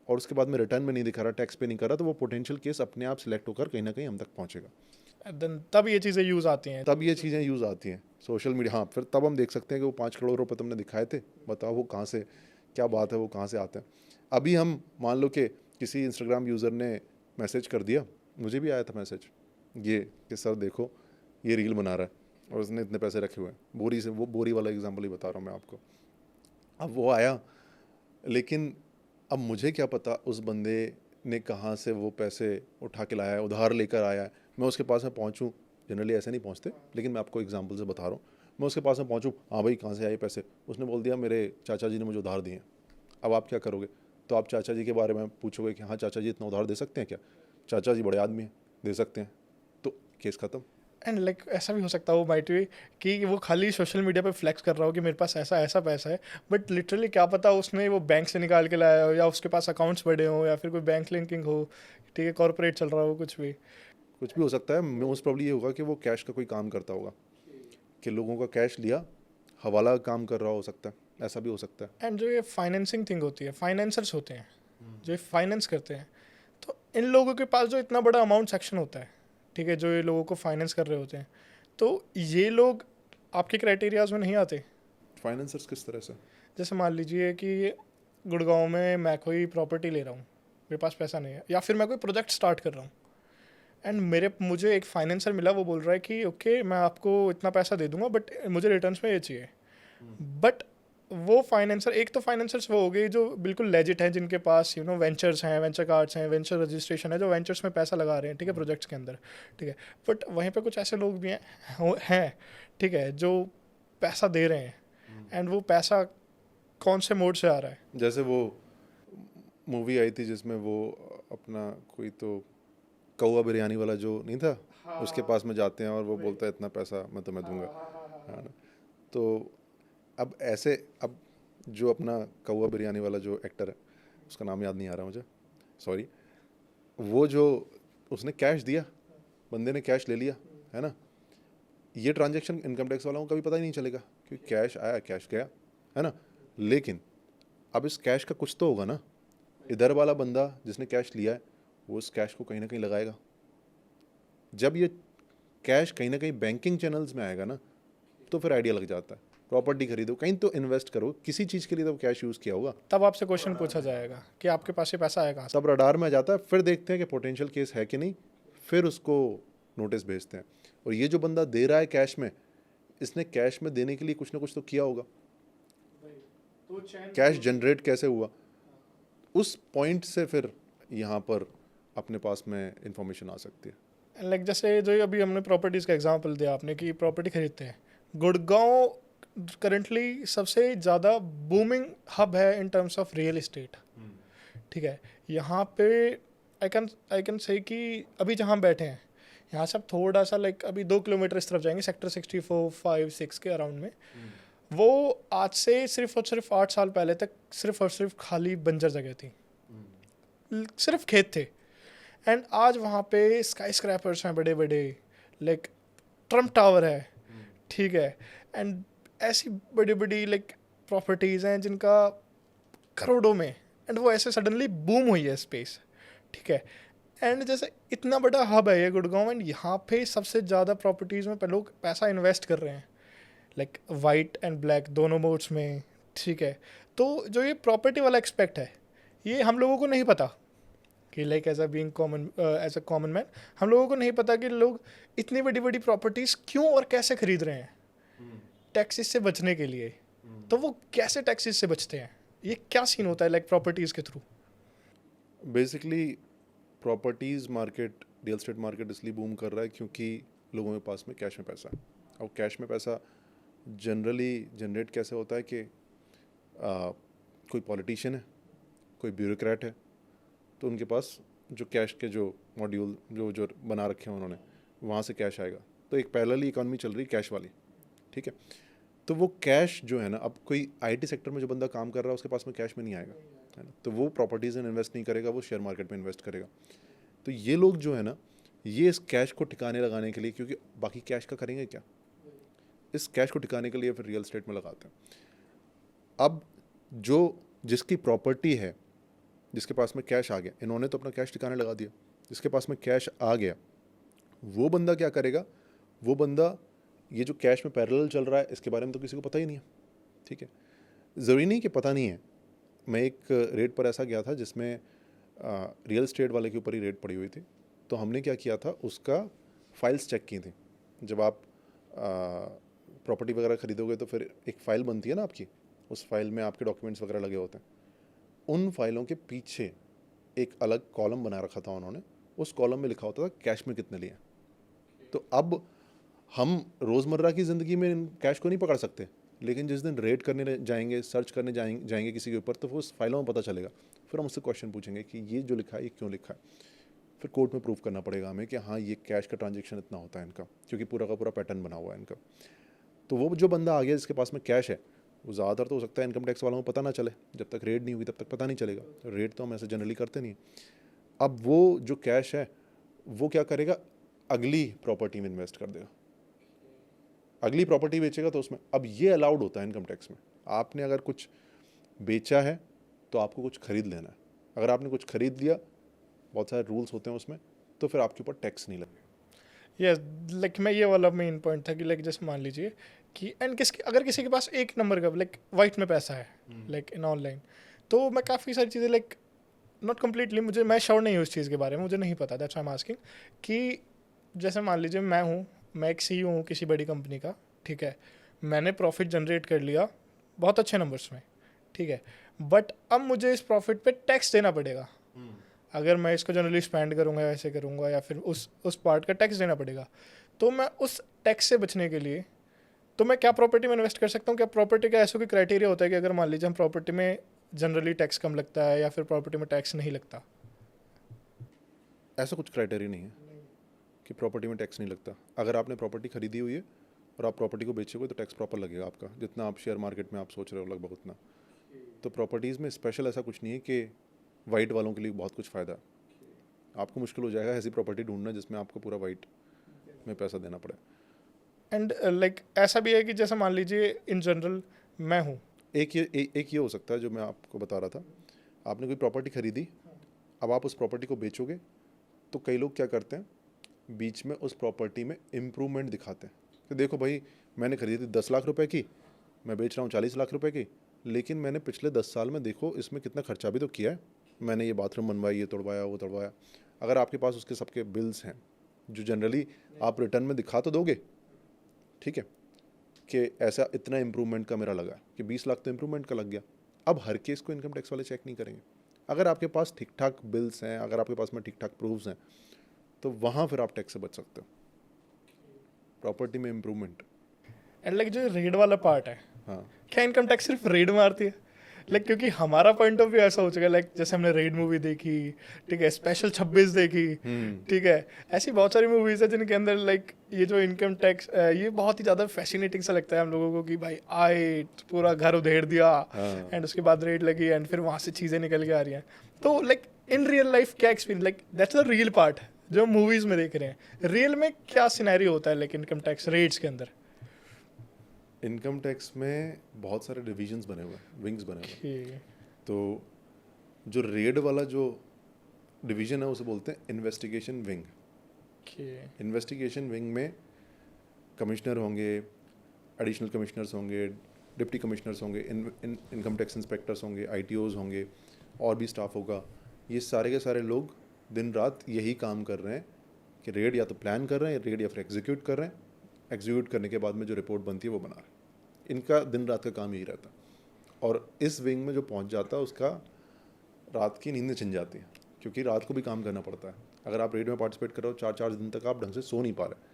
और उसके बाद में रिटर्न में नहीं दिखा रहा, टैक्स पे नहीं कर रहा, तो वो पोटेंशियल केस अपने आप सिलेक्ट होकर कहीं ना कहीं हम तक पहुंचेगा। देन तब ये चीज़ें यूज़ आती हैं। तब ये चीज़ें यूज़ आती हैं सोशल मीडिया। हाँ, फिर तब हम देख सकते हैं कि वो 5 करोड़ रुपए तुमने दिखाए थे, बताओ वो कहाँ से, क्या बात है, वो कहाँ से आते हैं। अभी हम मान लो कि किसी इंस्टाग्राम यूज़र ने मैसेज कर दिया, मुझे भी आया था मैसेज ये कि सर देखो ये रील बना रहा है और उसने इतने पैसे रखे हुए हैं, बोरी से, वो बोरी वाला एग्जाम्पल ही बता रहा हूँ मैं आपको। अब वो आया, लेकिन अब मुझे क्या पता उस बंदे ने कहाँ से वो पैसे उठा के लाया है, उधार लेकर आया है, मैं उसके पास में पहुँचूँ, जनरली ऐसे नहीं पहुँचते, लेकिन मैं आपको एग्जांपल से बता रहा हूँ, मैं उसके पास में पहुँचूँ, हाँ भाई कहाँ से आए पैसे, उसने बोल दिया मेरे चाचा जी ने मुझे उधार दिए हैं। अब आप क्या करोगे, तो आप चाचा जी के बारे में पूछोगे कि हाँ चाचा जी इतना उधार दे सकते हैं क्या, चाचा जी बड़े आदमी हैं, दे सकते हैं, तो केस ख़त्म। एंड लाइक ऐसा भी हो सकता है वो माइट भी कि वो खाली सोशल मीडिया पे फ्लेक्स कर रहा हो कि मेरे पास ऐसा ऐसा पैसा है, बट लिटरली क्या पता उसने वो बैंक से निकाल के लाया हो, या उसके पास अकाउंट्स बड़े हो, या फिर कोई बैंक लिंकिंग हो, ठीक है, कॉर्पोरेट चल रहा हो, कुछ भी हो सकता है। मोस्ट प्रॉब्ली ये होगा कि वो कैश का कोई काम करता होगा, कि लोगों का कैश लिया, हवाला का काम कर रहा हो सकता है, ऐसा भी हो सकता है। एंड जो ये फाइनेंसिंग थिंग होती है, फाइनेंसर्स होते हैं जो फाइनेंस करते हैं, तो इन लोगों के पास जो इतना बड़ा अमाउंट सेक्शन होता है, ठीक है, जो ये लोगों को फाइनेंस कर रहे होते हैं, तो ये लोग आपके क्राइटेरियाज में नहीं आते। फाइनेंसर्स किस तरह से? जैसे मान लीजिए कि गुड़गांव में मैं कोई प्रॉपर्टी ले रहा हूँ, मेरे पास पैसा नहीं है, या फिर मैं कोई प्रोजेक्ट स्टार्ट कर रहा हूँ, एंड मुझे एक फाइनेंसर मिला, वो बोल रहा है कि ओके मैं आपको इतना पैसा दे दूंगा बट मुझे रिटर्न्स में ये चाहिए। बट वो फाइनेंसर, एक तो फाइनेंसर्स वो हो गए जो बिल्कुल लेजिट हैं, जिनके पास वेंचर्स हैं, वेंचर कार्ड्स हैं, वेंचर रजिस्ट्रेशन है, जो वेंचर्स में पैसा लगा रहे हैं, ठीक है, प्रोजेक्ट्स के अंदर, ठीक है। बट वहीं पे कुछ ऐसे लोग भी हैं, ठीक है, जो पैसा दे रहे हैं, एंड वो पैसा कौन से मोड से आ रहा है। जैसे वो मूवी आई थी जिसमें वो अपना कोई तो कौवा बिरयानी वाला जो नहीं था, उसके पास में जाते हैं और वो बोलता है इतना पैसा मैं तुम्हें दूंगा, है ना। तो अब ऐसे, अब जो अपना कौवा बिरयानी वाला जो एक्टर है, उसका नाम याद नहीं आ रहा मुझे, सॉरी, वो जो उसने कैश दिया, बंदे ने कैश ले लिया, है ना, ये ट्रांजैक्शन इनकम टैक्स वालों को कभी पता ही नहीं चलेगा, क्योंकि कैश आया कैश गया, है ना। लेकिन अब इस कैश का कुछ तो होगा ना, इधर वाला बंदा जिसने कैश लिया है वो उस कैश को कहीं ना कहीं लगाएगा। जब ये कैश कहीं ना कहीं बैंकिंग चैनल्स में आएगा ना, तो फिर आइडिया लग जाता है, प्रॉपर्टी खरीदो, कहीं तो इन्वेस्ट करो, किसी चीज़ के लिए तो कैश यूज़ किया होगा, तब आपसे क्वेश्चन पूछा जाएगा कि आपके पास ये पैसा आएगा। तब रडार में आ जाता है। फिर देखते हैं कि पोटेंशियल केस है कि नहीं, फिर उसको नोटिस भेजते हैं। और ये जो बंदा दे रहा है कैश में, इसने कैश में देने के लिए कुछ ना कुछ तो किया होगा, कैश जनरेट कैसे हुआ, उस पॉइंट से फिर यहाँ पर अपने पास में इंफॉर्मेशन आ सकती है। लाइक जैसे जो अभी हमने प्रॉपर्टीज़ का एग्जांपल दिया आपने कि प्रॉपर्टी खरीदते हैं, गुड़गांव करंटली सबसे ज़्यादा बूमिंग हब है in terms of real estate, ठीक है। यहाँ पे आई कैन से कि अभी जहाँ हम बैठे हैं, यहाँ से आप थोड़ा सा लाइक अभी 2 किलोमीटर इस तरफ जाएंगे, सेक्टर 64, 5, 6 के अराउंड में, वो आज से सिर्फ और सिर्फ 8 साल पहले तक सिर्फ और सिर्फ खाली बंजर जगह थी, सिर्फ खेत थे। एंड आज वहाँ पे स्काई स्क्रैपर्स हैं बड़े बड़े, लाइक ट्रम्प टावर है, ठीक है, एंड ऐसी बड़ी बड़ी लाइक प्रॉपर्टीज़ हैं जिनका करोड़ों में, एंड वो ऐसे सडनली बूम हुई है स्पेस, ठीक है। एंड जैसे इतना बड़ा हब है ये गुड़गांव, एंड यहाँ पे सबसे ज़्यादा प्रॉपर्टीज़ में लोग पैसा इन्वेस्ट कर रहे हैं, लाइक वाइट एंड ब्लैक दोनों मोड्स में, ठीक है। तो जो ये प्रॉपर्टी वाला एक्सपेक्ट है, ये हम लोगों को नहीं पता कि like as a common man हम लोगों को नहीं पता कि लोग इतनी बड़ी बड़ी प्रॉपर्टीज़ क्यों और कैसे खरीद रहे हैं टैक्सेस से बचने के लिए। तो वो कैसे टैक्सेस से बचते हैं, ये क्या सीन होता है लाइक प्रॉपर्टीज़ के through? Basically properties market, real estate market इसलिए बूम कर रहा है क्योंकि लोगों के पास में कैश में पैसा है। और कैश में पैसा जनरली जनरेट कैसे होता है कि कोई पॉलिटिशियन है, कोई ब्यूरोक्रेट है, तो उनके पास जो कैश के जो मॉड्यूल जो बना रखे हैं उन्होंने, वहाँ से कैश आएगा। तो एक पैरेलल इकॉनमी चल रही कैश वाली, ठीक है। तो वो कैश जो है ना, अब कोई आईटी सेक्टर में जो बंदा काम कर रहा है उसके पास में कैश में नहीं आएगा, है ना, तो वो प्रॉपर्टीज़ में इन्वेस्ट नहीं करेगा, वो शेयर मार्केट में इन्वेस्ट करेगा। तो ये लोग जो है ना, ये इस कैश को ठिकाने लगाने के लिए, क्योंकि बाकी कैश का करेंगे क्या, इस कैश को ठिकाने के लिए फिर रियल एस्टेट में लगाते हैं। अब जो जिसकी प्रॉपर्टी है, जिसके पास में कैश आ गया, इन्होंने तो अपना कैश ठिकाने लगा दिया, जिसके पास में कैश आ गया वो बंदा क्या करेगा, वो बंदा ये जो कैश में पैरेलल चल रहा है इसके बारे में तो किसी को पता ही नहीं है, ठीक है। ज़रूरी नहीं कि पता नहीं है। मैं एक रेट पर ऐसा गया था जिसमें रियल एस्टेट वाले के ऊपर ही रेट पड़ी हुई थी, तो हमने क्या किया था, उसका फाइल्स चेक की थी। जब आप प्रॉपर्टी वगैरह खरीदोगे तो फिर एक फ़ाइल बनती है ना आपकी, उस फाइल में आपके डॉक्यूमेंट्स वगैरह लगे होते हैं। उन फाइलों के पीछे एक अलग कॉलम बना रखा था उन्होंने, उस कॉलम में लिखा होता था कैश में कितने लिए। तो अब हम रोज़मर्रा की ज़िंदगी में इन कैश को नहीं पकड़ सकते, लेकिन जिस दिन रेड करने जाएंगे, सर्च करने जाएंगे किसी के ऊपर, तो वो उस फाइलों में पता चलेगा। फिर हम उससे क्वेश्चन पूछेंगे कि ये जो लिखा है ये क्यों लिखा है। फिर कोर्ट में प्रूव करना पड़ेगा हमें कि हाँ ये कैश का ट्रांजेक्शन इतना होता है इनका, क्योंकि पूरा का पूरा पैटर्न बना हुआ है इनका। तो वो जो बंदा आ गया जिसके पास में कैश है, वो ज़्यादातर तो हो सकता है इनकम टैक्स वालों को पता ना चले, जब तक रेड नहीं हुई तब तक पता नहीं चलेगा। रेड तो हम ऐसे जनरली करते नहीं। अब वो जो कैश है वो क्या करेगा, अगली प्रॉपर्टी में इन्वेस्ट कर देगा, अगली प्रॉपर्टी बेचेगा। तो उसमें अब ये अलाउड होता है इनकम टैक्स में। आपने अगर कुछ बेचा है तो आपको कुछ खरीद लेना है। अगर आपने कुछ खरीद लिया, बहुत सारे रूल्स होते हैं उसमें, तो फिर आपके ऊपर टैक्स नहीं लगेगा। यस, लाइक मैं ये वाला मेन पॉइंट था कि लाइक जैसे मान लीजिए कि एंड अगर किसी के पास एक नंबर का लाइक वाइट में पैसा है लाइक इन ऑनलाइन, तो मैं काफ़ी सारी चीज़ें लाइक नॉट कम्प्लीटली, मैं श्योर नहीं हूँ इस चीज़ के बारे में, मुझे नहीं पता, that's why I am asking कि जैसे मान लीजिए मैं एक CEO हूँ किसी बड़ी कंपनी का, ठीक है, मैंने प्रॉफिट जनरेट कर लिया बहुत अच्छे नंबर्स में, ठीक है, बट अब मुझे इस प्रॉफिट पे टैक्स देना पड़ेगा। अगर मैं इसको जनरली स्पेंड करूँगा, ऐसे करूँगा, या फिर उस पार्ट का टैक्स देना पड़ेगा। तो मैं उस टैक्स से बचने के लिए तो मैं क्या प्रॉपर्टी में इन्वेस्ट कर सकता हूँ? क्या प्रॉपर्टी का ऐसा कोई क्राइटेरिया होता है कि अगर मान लीजिए हम प्रॉपर्टी में जनरली टैक्स कम लगता है या फिर प्रॉपर्टी में टैक्स नहीं लगता? ऐसा कुछ क्राइटेरिया नहीं है कि प्रॉपर्टी में टैक्स नहीं लगता। अगर आपने प्रॉपर्टी खरीदी हुई है और आप प्रॉपर्टी को बेचोगे तो टैक्स प्रॉपर लगेगा आपका, जितना आप शेयर मार्केट में आप सोच रहे हो लगभग उतना। तो प्रॉपर्टीज़ में स्पेशल ऐसा कुछ नहीं है कि वाइट वालों के लिए बहुत कुछ फ़ायदा है। आपको मुश्किल हो जाएगा ऐसी प्रॉपर्टी ढूंढना जिसमें आपको पूरा वाइट में पैसा देना पड़े। एंड लाइक ऐसा भी है कि जैसे मान लीजिए इन जनरल मैं हूँ, एक ये हो सकता है जो मैं आपको बता रहा था, आपने कोई प्रॉपर्टी खरीदी, अब आप उस प्रॉपर्टी को बेचोगे, तो कई लोग क्या करते हैं, बीच में उस प्रॉपर्टी में इम्प्रूवमेंट दिखाते हैं कि देखो भाई मैंने खरीदी 10 लाख रुपए की, मैं बेच रहा हूँ 40 लाख रुपए की, लेकिन मैंने पिछले 10 साल में देखो इसमें कितना खर्चा भी तो किया है, मैंने ये बाथरूम बनवाई, ये तोड़वाया, वो तोड़वाया। अगर आपके पास उसके सबके बिल्स हैं जो जनरली आप रिटर्न में दिखा तो दोगे, ठीक है, कि ऐसा इतना इम्प्रूवमेंट का मेरा लगा कि 20 लाख तो इम्प्रूवमेंट का लग गया। अब हर केस को इनकम टैक्स वाले चेक नहीं करेंगे। अगर आपके पास ठीक ठाक बिल्स हैं, अगर आपके पास में ठीक ठाक प्रूफ्स हैं, तो वहाँ फिर आप टैक्स से बच सकते हो। प्रॉपर्टी में इम्प्रूवमेंट एंड लाइक जो रेड वाला पार्ट है, हाँ, क्या इनकम टैक्स सिर्फ रेड मारती है? लाइक क्योंकि हमारा पॉइंट ऑफ व्यू ऐसा हो चुका है, लाइक जैसे हमने रेड मूवी देखी, ठीक है, स्पेशल 26 देखी, ठीक है, ऐसी बहुत सारी मूवीज है जिनके अंदर लाइक ये जो इनकम टैक्स ये बहुत ही ज़्यादा फैसिनेटिंग सा लगता है हम लोगों को कि भाई आए पूरा घर उधेड़ दिया एंड उसके बाद रेड लगी एंड फिर वहाँ से चीज़ें निकल के आ रही हैं। तो लाइक इन रियल लाइफ क्या experience, like that's the real part जो मूवीज में देख रहे हैं, रियल में क्या सिनेरियो होता है लाइक इनकम टैक्स रेट्स के अंदर? इनकम टैक्स में बहुत सारे डिविजन्स बने हुए हैं, विंग्स बने हुए हैं। कि तो जो रेड वाला जो डिवीजन है उसे बोलते हैं इन्वेस्टिगेशन विंग। इन्वेस्टिगेशन विंग में कमिश्नर होंगे, एडिशनल कमिश्नर्स होंगे, डिप्टी कमिश्नर्स होंगे, इनकम टैक्स इंस्पेक्टर्स होंगे, आईटीओज होंगे, और भी स्टाफ होगा। ये सारे के सारे लोग दिन रात यही काम कर रहे हैं कि रेड या तो प्लान कर रहे हैं, रेड या फिर एग्जीक्यूट कर रहे हैं। एग्जीक्यूट करने के बाद में जो रिपोर्ट बनती है वो बना रहे हैं। इनका दिन रात का काम यही रहता है। और इस विंग में जो पहुंच जाता है उसका रात की नींद छिन जाती है, क्योंकि रात को भी काम करना पड़ता है। अगर आप रेड में पार्टिसिपेट करो 4-4 दिन तक आप ढंग से सो नहीं पा रहे,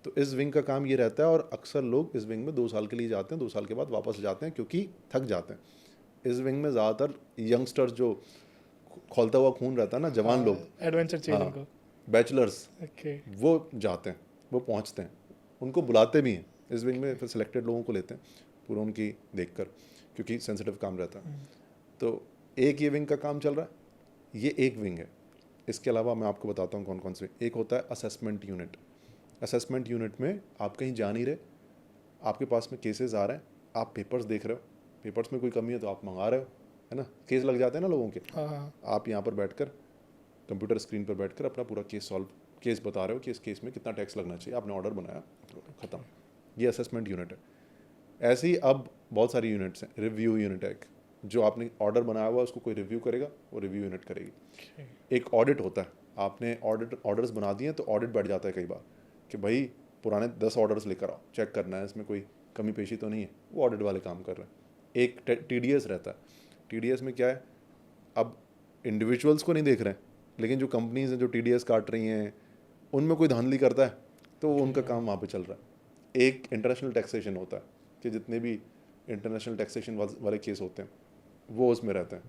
तो इस विंग का काम ये रहता है। और अक्सर लोग इस विंग में 2 साल के लिए जाते हैं, 2 साल के बाद वापस जाते हैं क्योंकि थक जाते हैं। इस विंग में ज़्यादातर यंगस्टर्स जो खोलता हुआ खून रहता है ना, जवान लोग, एडवेंचर चाहिए हाँ, उनको। Bachelors, okay. वो जाते हैं, वो पहुंचते हैं। उनको बुलाते भी हैं इस विंग में, फिर सिलेक्टेड लोगों को लेते हैं पूरा उनकी देखकर, क्योंकि सेंसिटिव काम रहता है। तो एक ये विंग का काम चल रहा है, ये एक विंग है। इसके अलावा मैं आपको बताता हूँ कौन कौन से। एक होता है असेसमेंट यूनिट। असेसमेंट यूनिट में आप कहीं जा नहीं रहे, आपके पास में केसेस आ रहे हैं, आप पेपर्स देख रहे हो, पेपर्स में कोई कमी है तो आप मंगा रहे हो, है ना। केस लग जाते हैं ना लोगों के, हाँ। आप यहाँ पर बैठकर कंप्यूटर स्क्रीन पर बैठकर अपना पूरा केस बता रहे हो कि इस केस में कितना टैक्स लगना चाहिए, आपने ऑर्डर बनाया, ख़त्म। ये असेसमेंट यूनिट है। ऐसे ही अब बहुत सारी यूनिट्स हैं। रिव्यू यूनिट है एक, जो आपने ऑर्डर बनाया हुआ उसको कोई रिव्यू करेगा, वो रिव्यू यूनिट करेगी। एक ऑडिट होता है, आपने ऑर्डर्स बना दिए तो ऑडिट बैठ जाता है कई बार कि भाई पुराने 10 ऑर्डर्स लेकर आओ, चेक करना है इसमें कोई कमी पेशी तो नहीं है। वो ऑडिट वाले काम कर रहे हैं। एक TDS रहता है। TDS में क्या है, अब इंडिविजुअल्स को नहीं देख रहे हैं, लेकिन जो कंपनीज हैं जो TDS काट रही हैं उनमें कोई धांधली करता है तो उनका काम वहाँ पे चल रहा है। एक इंटरनेशनल टैक्सेशन होता है कि जितने भी इंटरनेशनल टैक्सेशन वाले केस होते हैं वो उसमें रहते हैं।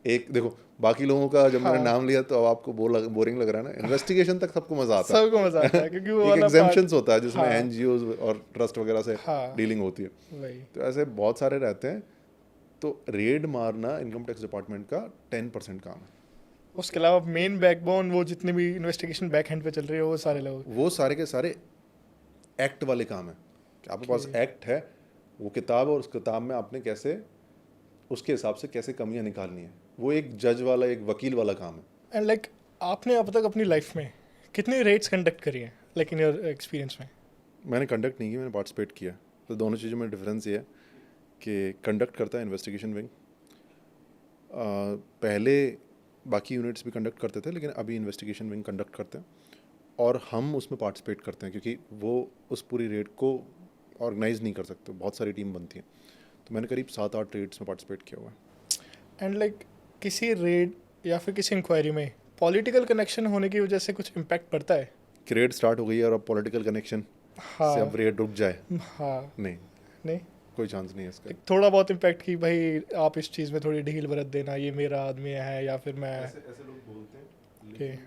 एक देखो, बाकी लोगों का जब मैंने नाम लिया तो अब आपको बोरिंग लग रहा है ना। इन्वेस्टिगेशन तक सबको मजा आता है, सबको मजा आता है क्योंकि वो एक वाला एग्जेम्पशंस होता है जिसमें हाँ। NGOs और ट्रस्ट वगैरह से हाँ। डीलिंग होती है। वही। तो ऐसे बहुत सारे रहते हैं। तो रेड मारना इनकम टैक्स डिपार्टमेंट का 10% काम है। उसके अलावा मेन बैकबोन वो जितने भी इन्वेस्टिगेशन बैक हैंड पे चल रही है वो सारे लोग। वो सारे के सारे एक्ट वाले काम है कि आपके पास एक्ट है, वो किताब है, और उस किताब में आपने कैसे उसके हिसाब से कैसे कमियां निकालनी है। वो एक जज वाला, एक वकील वाला काम है। एंड लाइक आपने अब तक अपनी लाइफ में कितनी रेट्स कंडक्ट करी हैं लाइक इन योर एक्सपीरियंस में? मैंने कंडक्ट नहीं की, मैंने पार्टिसिपेट किया। तो दोनों चीज़ों में डिफरेंस ये है कि कंडक्ट करता है इन्वेस्टिगेशन विंग। पहले बाकी यूनिट्स भी कंडक्ट करते थे, लेकिन अभी इन्वेस्टिगेशन विंग कंडक्ट करते हैं और हम उसमें पार्टिसिपेट करते हैं क्योंकि वो उस पूरी रेड को ऑर्गेनाइज नहीं कर सकते, बहुत सारी टीम बनती है। तो मैंने करीब 7-8 रेड्स में पार्टिसिपेट किया हुआ है। एंड लाइक किसी रेड या फिर किसी इंक्वायरी में पॉलिटिकल कनेक्शन होने की वजह से कुछ इम्पैक्ट पड़ता है? कि रेड स्टार्ट हो गई है और अब पॉलिटिकल कनेक्शन से अब रेड रुक जाए, हाँ। नहीं, नहीं, कोई चांस नहीं है इसका। एक थोड़ा बहुत इम्पैक्ट की भाई आप इस चीज़ में थोड़ी ढील बरत देना, ये मेरा आदमी है या फिर मैं ऐसे लोग बोलते हैं, कि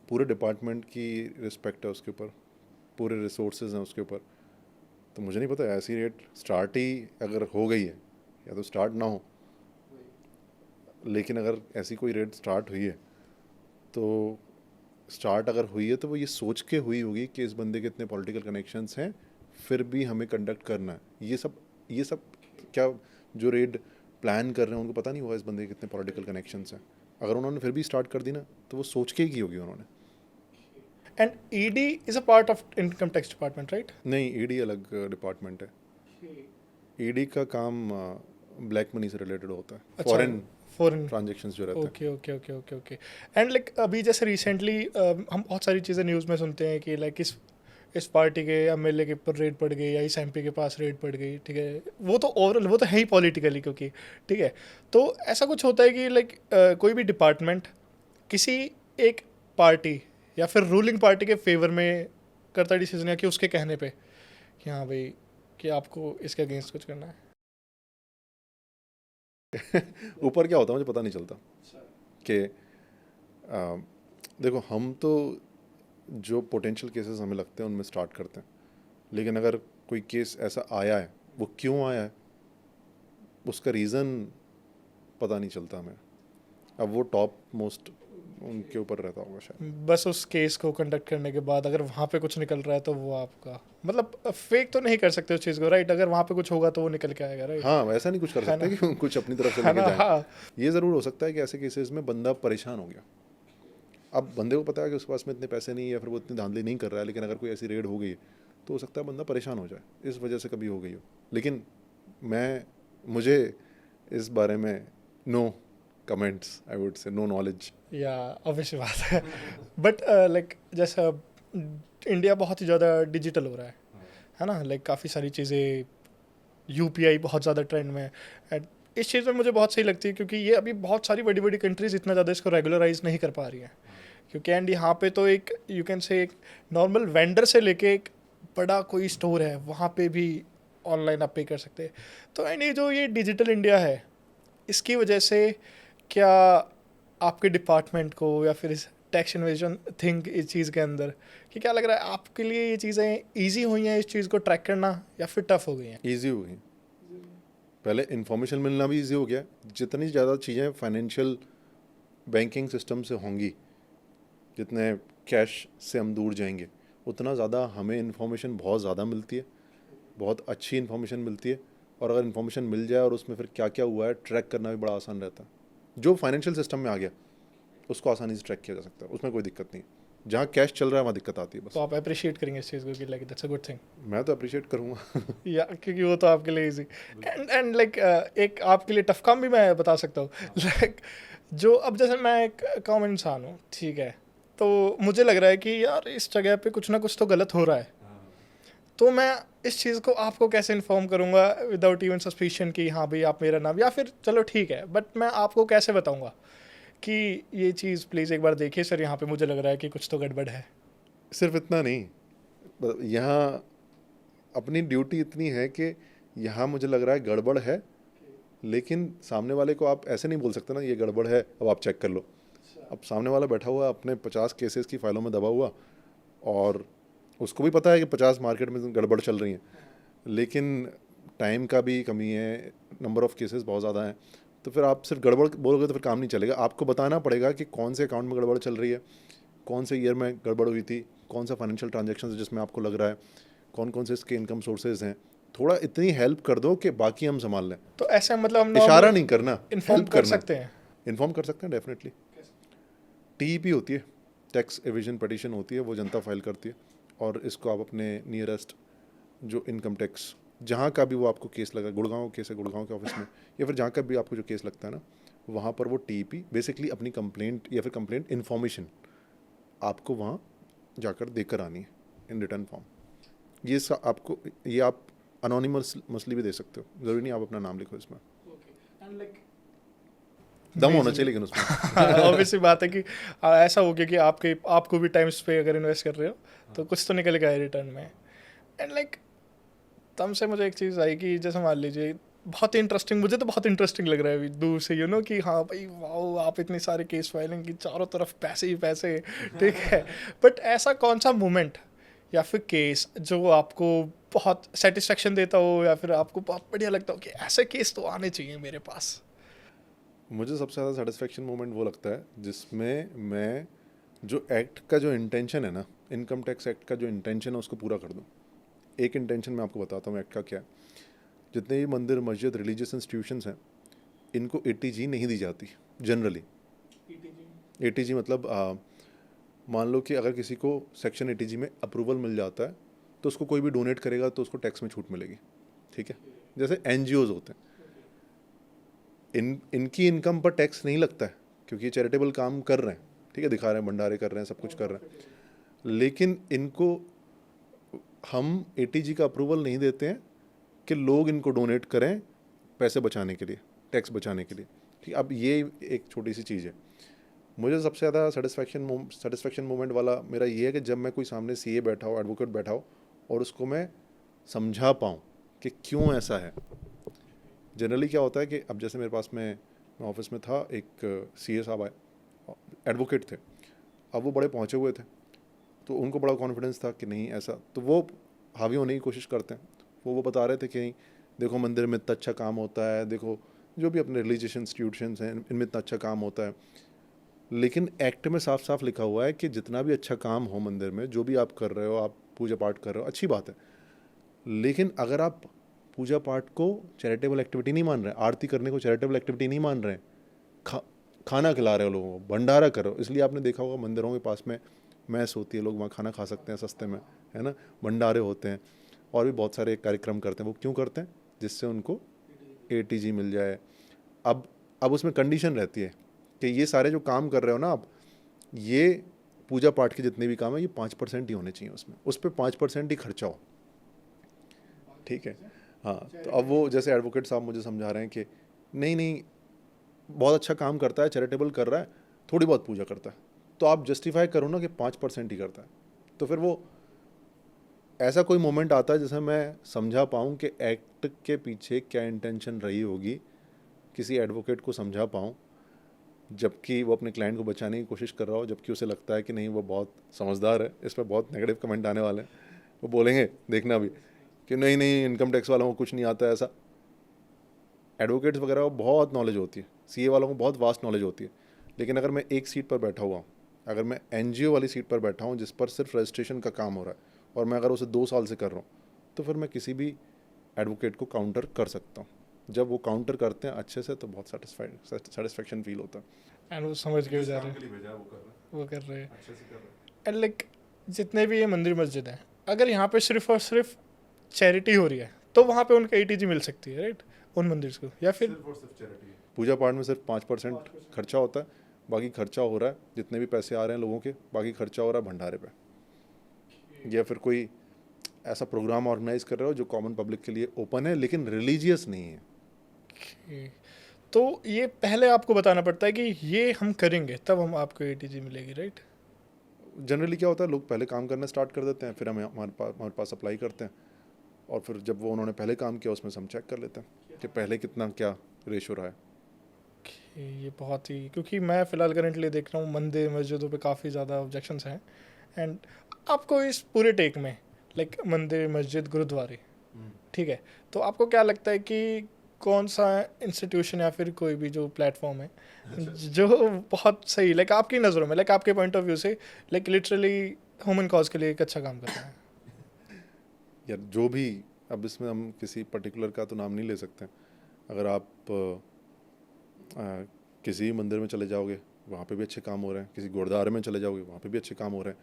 पूरे डिपार्टमेंट की रिस्पेक्ट है उसके ऊपर, पूरे रिसोर्सेज हैं उसके ऊपर। तो मुझे नहीं पता, ऐसी रेट स्टार्ट ही अगर हो गई है या तो स्टार्ट ना हो, लेकिन अगर ऐसी कोई रेट स्टार्ट हुई है तो स्टार्ट अगर हुई है तो वो ये सोच के हुई होगी कि इस बंदे के इतने पॉलिटिकल कनेक्शंस हैं, फिर भी हमें कंडक्ट करना है। ये सब क्या जो रेड प्लान कर रहे हैं उनको पता नहीं होगा इस बंदे के कितने पॉलिटिकल कनेक्शंस हैं। अगर उन्होंने फिर भी स्टार्ट कर दी ना तो वो सोच के ही की होगी उन्होंने। And ED is a part of income tax department, right? नहीं, ED अलग डिपार्टमेंट है। ED का काम ब्लैक मनी से रिलेटेड होता है, फॉरेन ट्रांजेक्शंस जो रहते हैं। Okay okay okay okay okay. And like अभी जैसे रिसेंटली हम बहुत सारी चीज़ें न्यूज़ में सुनते हैं कि लाइक इस पार्टी के MLA के ऊपर रेड पड़ गई या इस MP के पास रेड पड़ गई, ठीक है। वो तो ओवरऑल वो तो है ही पॉलिटिकली, क्योंकि ठीक है। तो ऐसा कुछ होता है कि लाइक कोई भी डिपार्टमेंट किसी एक पार्टी या फिर रूलिंग पार्टी के फेवर में करता डिसीजन, या कि उसके कहने पे कि हाँ भाई कि आपको इसके अगेंस्ट कुछ करना है? ऊपर क्या होता है मुझे पता नहीं चलता कि देखो, हम तो जो पोटेंशियल केसेस हमें लगते हैं उनमें स्टार्ट करते हैं, लेकिन अगर कोई केस ऐसा आया है, वो क्यों आया है, उसका रीज़न पता नहीं चलता हमें। अब वो टॉप मोस्ट उनके ऊपर रहता होगा शायद। बस उस केस को कंडक्ट करने के बाद अगर वहाँ पे कुछ निकल रहा है तो वो आपका मतलब फेक तो नहीं कर सकते उस चीज़ को, राइट? अगर वहाँ पे कुछ होगा तो वो निकल के आएगा, राइट? हाँ, ऐसा नहीं कुछ कर है सकते कि कुछ अपनी तरफ से है लेके ना? जाएं। हाँ, ये ज़रूर हो सकता है कि ऐसे केसेस में बंदा परेशान हो गया। अब बंदे को पता है कि उसके पास में इतने पैसे नहीं है या फिर वो इतनी धांधली नहीं कर रहा है, लेकिन अगर कोई ऐसी रेड हो गई तो हो सकता है बंदा परेशान हो जाए, इस वजह से कभी हो गई हो। लेकिन मुझे इस बारे में no comments, I would say no knowledge. Yeah obviously बात है। बट लाइक जैसा इंडिया बहुत ही ज़्यादा डिजिटल हो रहा है ना? लाइक काफ़ी सारी चीज़ें, यूपीआई बहुत ज़्यादा ट्रेंड में है। एंड इस चीज़ में मुझे बहुत सही लगती है क्योंकि ये अभी बहुत सारी बड़ी बड़ी कंट्रीज़ इतना ज़्यादा इसको रेगुलराइज नहीं कर पा रही हैं, क्योंकि एंड यहाँ पे तो एक यू कैन से एक नॉर्मल वेंडर से लेके एक बड़ा कोई स्टोर है वहाँ पे भी ऑनलाइन आप पे कर सकते हैं। तो एंड ये डिजिटल इंडिया है, इसकी वजह से क्या आपके डिपार्टमेंट को या फिर इस टैक्स इन्वेजन थिंक इस चीज़ के अंदर कि क्या लग रहा है आपके लिए ये चीज़ें ईजी हुई हैं इस चीज़ को ट्रैक करना या फिर टफ हो गई हैं? ईजी हो गई। पहले इन्फॉर्मेशन मिलना भी ईजी हो गया। जितनी ज़्यादा चीज़ें फाइनेंशियल बैंकिंग सिस्टम से होंगी, जितने कैश से हम दूर जाएंगे, उतना ज़्यादा हमें इन्फॉर्मेशन बहुत ज़्यादा मिलती है, बहुत अच्छी इन्फॉर्मेशन मिलती है। और अगर इन्फॉर्मेशन मिल जाए और उसमें फिर क्या क्या हुआ है ट्रैक करना भी बड़ा आसान रहता है। जो फाइनेंशियल सिस्टम में आ गया उसको आसानी से ट्रैक किया जा सकता है, उसमें कोई दिक्कत नहीं है। जहाँ कैश चल रहा है वहाँ दिक्कत आती है बस। तो आप अप्रिशिएट करेंगे इस चीज़ को कि like that's a good thing? मैं तो अप्रिशिएट करूँगा। या क्योंकि वो तो आपके लिए इजी एंड लाइक एक आपके लिए टफ काम भी मैं बता सकता हूँ। लाइक जो अब जैसे मैं एक कॉमन इंसान हूँ, ठीक है, तो मुझे लग रहा है कि यार इस जगह पे कुछ ना कुछ तो गलत हो रहा है, तो मैं इस चीज़ को आपको कैसे इन्फॉर्म करूँगा विदाउट इवन सस्पिशन कि हाँ भाई आप मेरा नाम, या फिर चलो ठीक है बट मैं आपको कैसे बताऊँगा कि ये चीज़ प्लीज़ एक बार देखिए सर, यहाँ पे मुझे लग रहा है कि कुछ तो गड़बड़ है। सिर्फ इतना नहीं, यहाँ अपनी ड्यूटी इतनी है कि यहाँ मुझे लग रहा है गड़बड़ है, लेकिन सामने वाले को आप ऐसे नहीं बोल सकते ना ये गड़बड़ है अब आप चेक कर लो। अब सामने वाला बैठा हुआ अपने 50 केसेस की फाइलों में दबा हुआ, और उसको भी पता है कि 50 मार्केट में गड़बड़ चल रही हैं, लेकिन टाइम का भी कमी है, नंबर ऑफ़ केसेस बहुत ज़्यादा हैं। तो फिर आप सिर्फ गड़बड़ बोलोगे तो फिर काम नहीं चलेगा। आपको बताना पड़ेगा कि कौन से अकाउंट में गड़बड़ चल रही है, कौन से ईयर में गड़बड़ हुई थी, कौन सा फाइनेंशियल ट्रांजेक्शन है जिसमें आपको लग रहा है, कौन कौन से इसके इनकम सोर्सेज हैं। थोड़ा इतनी हेल्प कर दो कि बाकी हम संभाल लें। तो ऐसे मतलब हम इशारा नहीं करना, इन्फॉर्म हेल्प कर करना। सकते हैं। इन्फॉर्म कर सकते हैं डेफिनेटली। टीईपी होती है, टैक्स एविजन पटिशन होती है, वो जनता फाइल करती है, और इसको आप अपने नियरेस्ट जो इनकम टैक्स जहाँ का भी वो आपको केस लगा, गुड़गांव केस है, गुड़गांव के ऑफिस में, या फिर जहाँ का भी आपको जो केस लगता है ना, वहाँ पर वो टीईपी बेसिकली अपनी कंप्लेंट या फिर कंप्लेंट इन्फॉर्मेशन आपको वहाँ जाकर देकर आनी है इन रिटर्न फॉर्म। आपको ये आप अनोनिमसली भी दे सकते हो, ज़रूरी नहीं आप अपना नाम लिखो इसमें। दम होना चाहिए लेकिन उसमें। ऑब्वियसली बात है कि ऐसा हो गया कि आपको भी टाइम्स पे अगर इन्वेस्ट कर रहे हो तो कुछ तो निकलेगा रिटर्न में। एंड लाइक तब से मुझे एक चीज़ आई कि जैसे मान लीजिए बहुत ही इंटरेस्टिंग, मुझे तो बहुत इंटरेस्टिंग लग रहा है अभी दूर से कि हाँ भाई वाओ आप इतनी सारे केस फाइलिंग की, चारों तरफ पैसे ही पैसे, ठीक है। बट ऐसा कौन सा मोमेंट या फिर केस जो आपको बहुत सेटिस्फेक्शन देता हो या फिर आपको बहुत बढ़िया लगता हो कि ऐसे केस तो आने चाहिए मेरे पास? मुझे सबसे ज़्यादा सेटिस्फेक्शन मोमेंट वो लगता है जिसमें मैं जो एक्ट का जो इंटेंशन है ना, इनकम टैक्स एक्ट का जो इंटेंशन है उसको पूरा कर दूँ। एक इंटेंशन मैं आपको बताता हूँ एक्ट का क्या है। जितने भी मंदिर, मस्जिद, रिलीजियस इंस्टीट्यूशंस हैं, इनको एटीजी नहीं दी जाती जनरली। एटीजी मतलब मान लो कि अगर किसी को सेक्शन एटीजी में अप्रूवल मिल जाता है तो उसको कोई भी डोनेट करेगा तो उसको टैक्स में छूट मिलेगी, ठीक है। जैसे एनजीओज होते हैं, इनकी इनकम पर टैक्स नहीं लगता है क्योंकि ये चैरिटेबल काम कर रहे हैं, ठीक है, दिखा रहे हैं, भंडारे कर रहे हैं, सब कुछ कर रहे हैं। लेकिन इनको हम एटीजी का अप्रूवल नहीं देते हैं कि लोग इनको डोनेट करें पैसे बचाने के लिए, टैक्स बचाने के लिए, ठीक। अब ये एक छोटी सी चीज़ है। मुझे सबसे ज़्यादा सेटिस्फेक्शन मोमेंट वाला मेरा ये है कि जब मैं कोई सामने सीए बैठा हो, एडवोकेट बैठा हो, और उसको मैं समझा पाऊँ कि क्यों ऐसा है। जनरली क्या होता है कि अब जैसे मेरे पास मैं ऑफिस में था, एक सीए साहब आए, एडवोकेट थे, अब वो बड़े पहुँचे हुए थे, तो उनको बड़ा कॉन्फिडेंस था कि नहीं ऐसा, तो वो हावी होने की कोशिश करते हैं। वो बता रहे थे कि देखो मंदिर में इतना अच्छा काम होता है, देखो जो भी अपने रिलीजियस इंस्टीट्यूशंस हैं इनमें इतना अच्छा काम होता है। लेकिन एक्ट में साफ साफ लिखा हुआ है कि जितना भी अच्छा काम हो मंदिर में, जो भी आप कर रहे हो, आप पूजा पाठ कर रहे हो, अच्छी बात है, लेकिन अगर आप पूजा पाठ को चैरिटेबल एक्टिविटी नहीं मान रहे, आरती करने को चैरिटेबल एक्टिविटी नहीं मान रहे, खाना खिला रहे हो लोगों को, भंडारा कर रहे हो, इसलिए आपने देखा होगा मंदिरों के पास में मैस होती है, लोग वहाँ खाना खा सकते हैं सस्ते में, है ना, भंडारे होते हैं और भी बहुत सारे कार्यक्रम करते हैं। वो क्यों करते हैं? जिससे उनको ATG मिल जाए। अब उसमें कंडीशन रहती है कि ये सारे जो काम कर रहे हो ना आप, ये पूजा पाठ के जितने भी काम है, ये 5% ही होने चाहिए उसमें, उस पर 5% ही खर्चा हो, ठीक है। हाँ, तो अब वो जैसे एडवोकेट साहब मुझे समझा रहे हैं कि नहीं बहुत अच्छा काम करता है, चैरिटेबल कर रहा है, थोड़ी बहुत पूजा करता है, तो आप जस्टिफाई करो ना कि 5% ही करता है, तो फिर वो ऐसा कोई मोमेंट आता है जिसमें मैं समझा पाऊँ कि एक्ट के पीछे क्या इंटेंशन रही होगी, किसी एडवोकेट को समझा पाऊँ, जबकि वो अपने क्लाइंट को बचाने की कोशिश कर रहा हो, जबकि उसे लगता है कि नहीं वो बहुत समझदार है। इस पर बहुत नेगेटिव कमेंट आने वाले हैं, वो बोलेंगे देखना भी कि नहीं इनकम टैक्स वालों को कुछ नहीं आता है। ऐसा एडवोकेट्स वगैरह को बहुत नॉलेज होती है, CA वालों को बहुत वास्ट नॉलेज होती है, लेकिन अगर मैं एक सीट पर बैठा हुआ हूँ, अगर मैं NGO वाली सीट पर बैठा हूँ जिस पर सिर्फ रजिस्ट्रेशन का काम हो रहा है और मैं अगर उसे 2 साल से कर रहा हूँ, तो फिर मैं किसी भी एडवोकेट को काउंटर कर सकता हूँ। जब वो काउंटर करते हैं अच्छे से तो बहुत सेटिस्फेक्शन फील होता है। एंड वो समझ के जा रहे हैं, वो कर रहे हैं। एंड लाइक जितने भी ये मंदिर मस्जिद हैं, अगर यहाँ पे सिर्फ और सिर्फ चैरिटी हो रही है तो वहाँ पे उनका ATG मिल सकती है, राइट, उन मंदिर को, या फिर पूजा पाठ में सिर्फ 5% खर्चा होता है, बाकी खर्चा हो रहा है जितने भी पैसे आ रहे हैं लोगों के, बाकी खर्चा हो रहा है भंडारे पे, या फिर कोई ऐसा प्रोग्राम ऑर्गेनाइज कर रहे हो जो कॉमन पब्लिक के लिए ओपन है लेकिन रिलीजियस नहीं है। तो ये पहले आपको बताना पड़ता है कि ये हम करेंगे तब हम आपको ATG मिलेगी, राइट? जनरली क्या होता है, लोग पहले काम करना स्टार्ट कर देते हैं, फिर हमारे पास अप्लाई करते हैं, और फिर जब वो उन्होंने पहले काम किया उसमें से हम चेक कर लेते हैं कि पहले कितना क्या रेशो रहा है। ये बहुत ही, क्योंकि मैं फ़िलहाल करंटली देख रहा हूँ मंदिर मस्जिदों पे काफ़ी ज़्यादा ऑब्जेक्शंस हैं। एंड आपको इस पूरे टेक में लाइक मंदिर मस्जिद गुरुद्वारे, ठीक है, तो आपको क्या लगता है कि कौन सा इंस्टीट्यूशन या फिर कोई भी जो प्लेटफॉर्म है जो बहुत सही, लाइक आपकी नज़रों में, लाइक आपके पॉइंट ऑफ व्यू से, लाइक लिटरली ह्यूमन कॉज के लिए एक अच्छा काम कर रहा है? या जो भी, अब इसमें हम किसी पर्टिकुलर का तो नाम नहीं ले सकते। अगर आप किसी भी मंदिर में चले जाओगे वहाँ पे भी अच्छे काम हो रहे हैं, किसी गुरुद्वारे में चले जाओगे वहाँ पे भी अच्छे काम हो रहे हैं,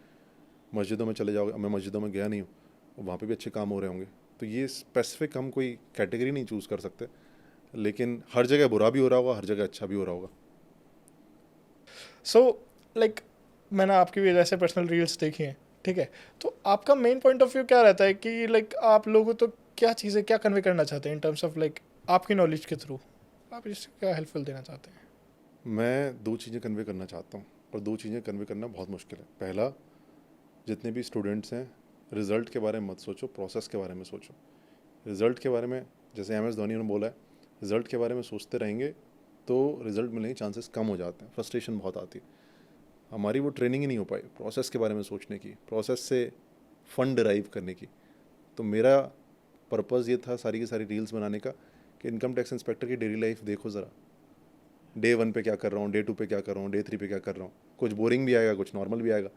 मस्जिदों में चले जाओगे, मैं मस्जिदों में गया नहीं हूँ, वहाँ पे भी अच्छे काम हो रहे होंगे। तो ये स्पेसिफिक हम कोई कैटेगरी नहीं चूज़ कर सकते, लेकिन हर जगह बुरा भी हो रहा होगा, हर जगह अच्छा भी हो रहा होगा। सो लाइक मैंने आपकी भी जैसे पर्सनल रील्स देखी हैं, ठीक है, तो आपका मेन पॉइंट ऑफ व्यू क्या रहता है कि लाइक आप लोगों तो क्या चीज़ें क्या कन्वे करना चाहते हैं इन टर्म्स ऑफ लाइक आपकी नॉलेज के थ्रू आप इससे क्या हेल्पफुल देना चाहते हैं? मैं 2 चीज़ें कन्वे करना चाहता हूँ, और 2 चीज़ें कन्वे करना बहुत मुश्किल है। पहला, जितने भी स्टूडेंट्स हैं, रिज़ल्ट के बारे में मत सोचो, प्रोसेस के बारे में सोचो। रिज़ल्ट के बारे में, जैसे MS धोनी ने बोला है, रिज़ल्ट के बारे में सोचते रहेंगे तो रिज़ल्ट मिलने के चांसेस कम हो जाते हैं, फ्रस्ट्रेशन बहुत आती है। हमारी वो ट्रेनिंग ही नहीं हो पाई प्रोसेस के बारे में सोचने की, प्रोसेस से फ़ंड डिराइव करने की। तो मेरा पर्पज़ ये था सारी की सारी रील्स बनाने का कि इनकम टैक्स इंस्पेक्टर की डेली लाइफ देखो ज़रा, Day 1 पे क्या कर रहा हूँ, Day 2 पे क्या कर रहा हूँ, Day 3 पे क्या कर रहा हूँ, कुछ बोरिंग भी आएगा, कुछ नॉर्मल भी आएगा।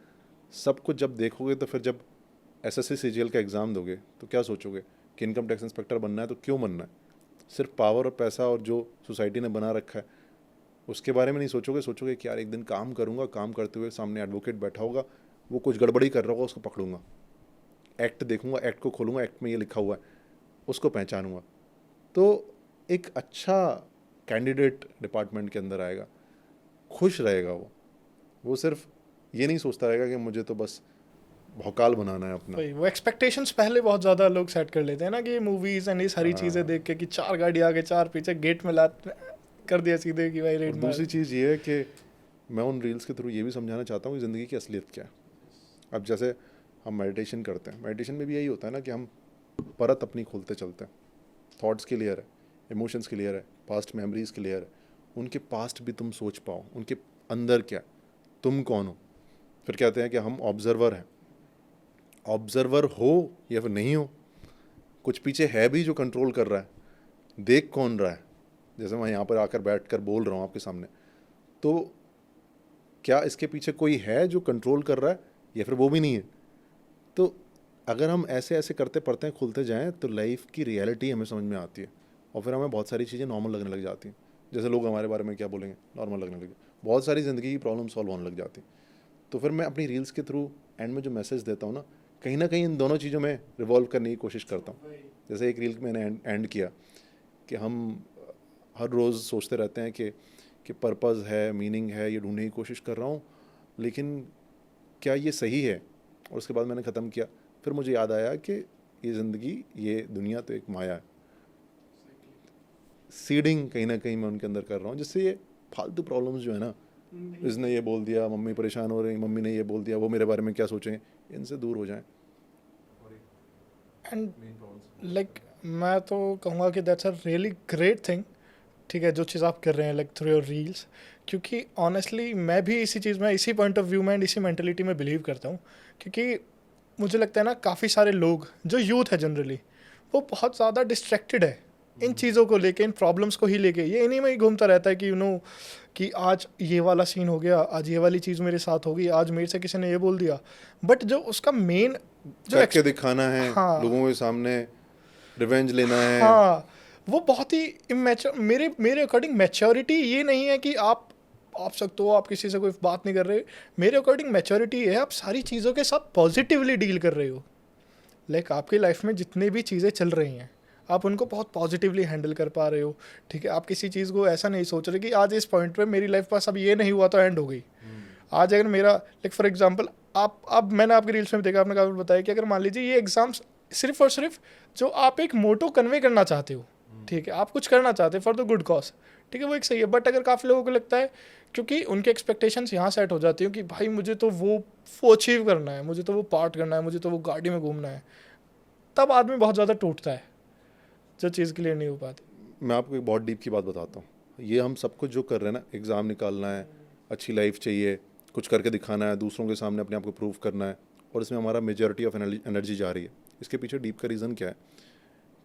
सब कुछ जब देखोगे तो फिर जब SSC CGL का एग्ज़ाम दोगे तो क्या सोचोगे कि इनकम टैक्स इंस्पेक्टर बनना है तो क्यों बनना है? सिर्फ पावर और पैसा और जो सोसाइटी ने बना रखा है उसके बारे में नहीं सोचोगे। सोचोगे कि यार एक दिन काम करूँगा, काम करते हुए सामने एडवोकेट बैठा होगा, वो कुछ गड़बड़ी कर रहा होगा, उसको पकड़ूंगा, एक्ट देखूंगा, एक्ट को खोलूंगा, एक्ट में ये लिखा हुआ है, उसको पहचानूंगा। तो एक अच्छा कैंडिडेट डिपार्टमेंट के अंदर आएगा, खुश रहेगा वो सिर्फ ये नहीं सोचता रहेगा कि मुझे तो बस भौकाल बनाना है अपना। भाई वो एक्सपेक्टेशंस पहले बहुत ज़्यादा लोग सेट कर लेते हैं ना कि मूवीज़ एंड ये सारी चीज़ें देख के कि 4 गाड़ी आगे 4 पीछे, गेट में ला कर दिया सीधे कि भाई रेड मार। दूसरी चीज़ ये है कि मैं उन रील्स के थ्रू ये भी समझाना चाहता हूँ कि ज़िंदगी की असलियत क्या है। अब जैसे हम मेडिटेशन करते हैं, मेडिटेशन में भी यही होता है ना कि हम परत अपनी खोलते चलते हैं, थॉट्स क्लियर है, इमोशंस क्लियर है, पास्ट मेमोरीज क्लियर है, उनके पास्ट भी तुम सोच पाओ, उनके अंदर क्या, तुम कौन हो। फिर कहते हैं कि हम ऑब्जर्वर हैं, ऑब्जर्वर हो या फिर नहीं हो, कुछ पीछे है भी जो कंट्रोल कर रहा है, देख कौन रहा है। जैसे मैं यहाँ पर आकर बैठ कर बोल रहा हूँ आपके सामने, तो क्या इसके पीछे कोई है जो कंट्रोल कर रहा है या फिर वो भी नहीं है? तो अगर हम ऐसे ऐसे करते पढ़ते खुलते जाएं तो लाइफ की रियलिटी हमें समझ में आती है और फिर हमें बहुत सारी चीज़ें नॉर्मल लगने लग जाती हैं। जैसे लोग हमारे बारे में क्या बोलेंगे, नॉर्मल लगने लगे, बहुत सारी ज़िंदगी की प्रॉब्लम सॉल्व होने लग जाती। तो फिर मैं अपनी रील्स के थ्रू एंड में जो मैसेज देता हूँ ना कहीं इन दोनों चीज़ों में रिवॉल्व करने की कोशिश करता हूँ। जैसे एक रील मैंने एंड किया कि हम हर रोज़ सोचते रहते हैं कि पर्पज़ है, मीनिंग है, ये ढूंढने की कोशिश कर रहा हूँ, लेकिन क्या ये सही है? और उसके बाद मैंने ख़त्म किया। फिर मुझे याद आया कि ये ज़िंदगी, ये दुनिया तो एक माया है। सीडिंग कहीं ना कहीं मैं उनके अंदर कर रहा हूँ, जिससे ये फालतू प्रॉब्लम्स जो है ना, इसने ये बोल दिया, मम्मी परेशान हो रही, मम्मी ने ये बोल दिया, वो मेरे बारे में क्या सोचें, इनसे दूर हो जाएं। एंड लाइक मैं तो कहूँगा कि that's a really great thing, ठीक है, जो चीज़ आप कर रहे हैं लाइक थ्रू योर रील्स, क्योंकि ऑनेस्टली मैं भी इसी चीज़ में, इसी पॉइंट ऑफ व्यू में एंड इसी मेंटलिटी में बिलीव करता हूँ। क्योंकि मुझे लगता है ना, काफ़ी सारे लोग जो यूथ है जनरली, वो बहुत ज़्यादा डिस्ट्रैक्टेड है इन चीज़ों को लेके, इन प्रॉब्लम्स को ही लेके, ये इन्हीं में ही घूमता रहता है कि कि आज ये वाला सीन हो गया, आज ये वाली चीज़ मेरे साथ होगी, आज मेरे से किसी ने ये बोल दिया, बट जो उसका मेन जो करके दिखाना है, हाँ, लोगों के सामने रिवेंज लेना है। हाँ, वो बहुत ही इमेच्योर, मेरे अकॉर्डिंग मैच्योरिटी ये नहीं है कि आप सकते हो, आप किसी से कोई बात नहीं कर रहे। मेरे अकॉर्डिंग मैच्योरिटी है आप सारी चीज़ों के साथ पॉजिटिवली डील कर रहे हो। लाइक आपकी लाइफ में जितनी भी चीज़ें चल रही हैं, आप उनको बहुत पॉजिटिवली हैंडल कर पा रहे हो, ठीक है। आप किसी चीज़ को ऐसा नहीं सोच रहे कि आज इस पॉइंट पे मेरी लाइफ पास अब ये नहीं हुआ तो एंड हो गई। आज अगर मेरा लाइक फॉर एग्जांपल, आप अब मैंने आपके रील्स में देखा, आपने काफ़ी बताया कि अगर मान लीजिए ये एग्ज़ाम्स सिर्फ और सिर्फ जो आप एक मोटो कन्वे करना चाहते हो, ठीक है, आप कुछ करना चाहते हैं फॉर द गुड कॉज, ठीक है, वो एक सही है। बट अगर काफ़ी लोगों को लगता है, क्योंकि उनके एक्सपेक्टेशंस यहाँ सेट हो जाती हैं कि भाई मुझे तो वो अचीव करना है, मुझे तो वो पार्ट करना है, मुझे तो वो गाड़ी में घूमना है, तब आदमी बहुत ज़्यादा टूटता है, जो चीज़ क्लियर नहीं हो पाती। मैं आपको एक बहुत डीप की बात बताता हूँ। ये हम सब कुछ जो कर रहे हैं ना, एग्ज़ाम निकालना है, अच्छी लाइफ चाहिए, कुछ करके दिखाना है, दूसरों के सामने अपने आप को प्रूव करना है, और इसमें हमारा मेजॉरिटी ऑफ एनर्जी जा रही है। इसके पीछे डीप का रीज़न क्या है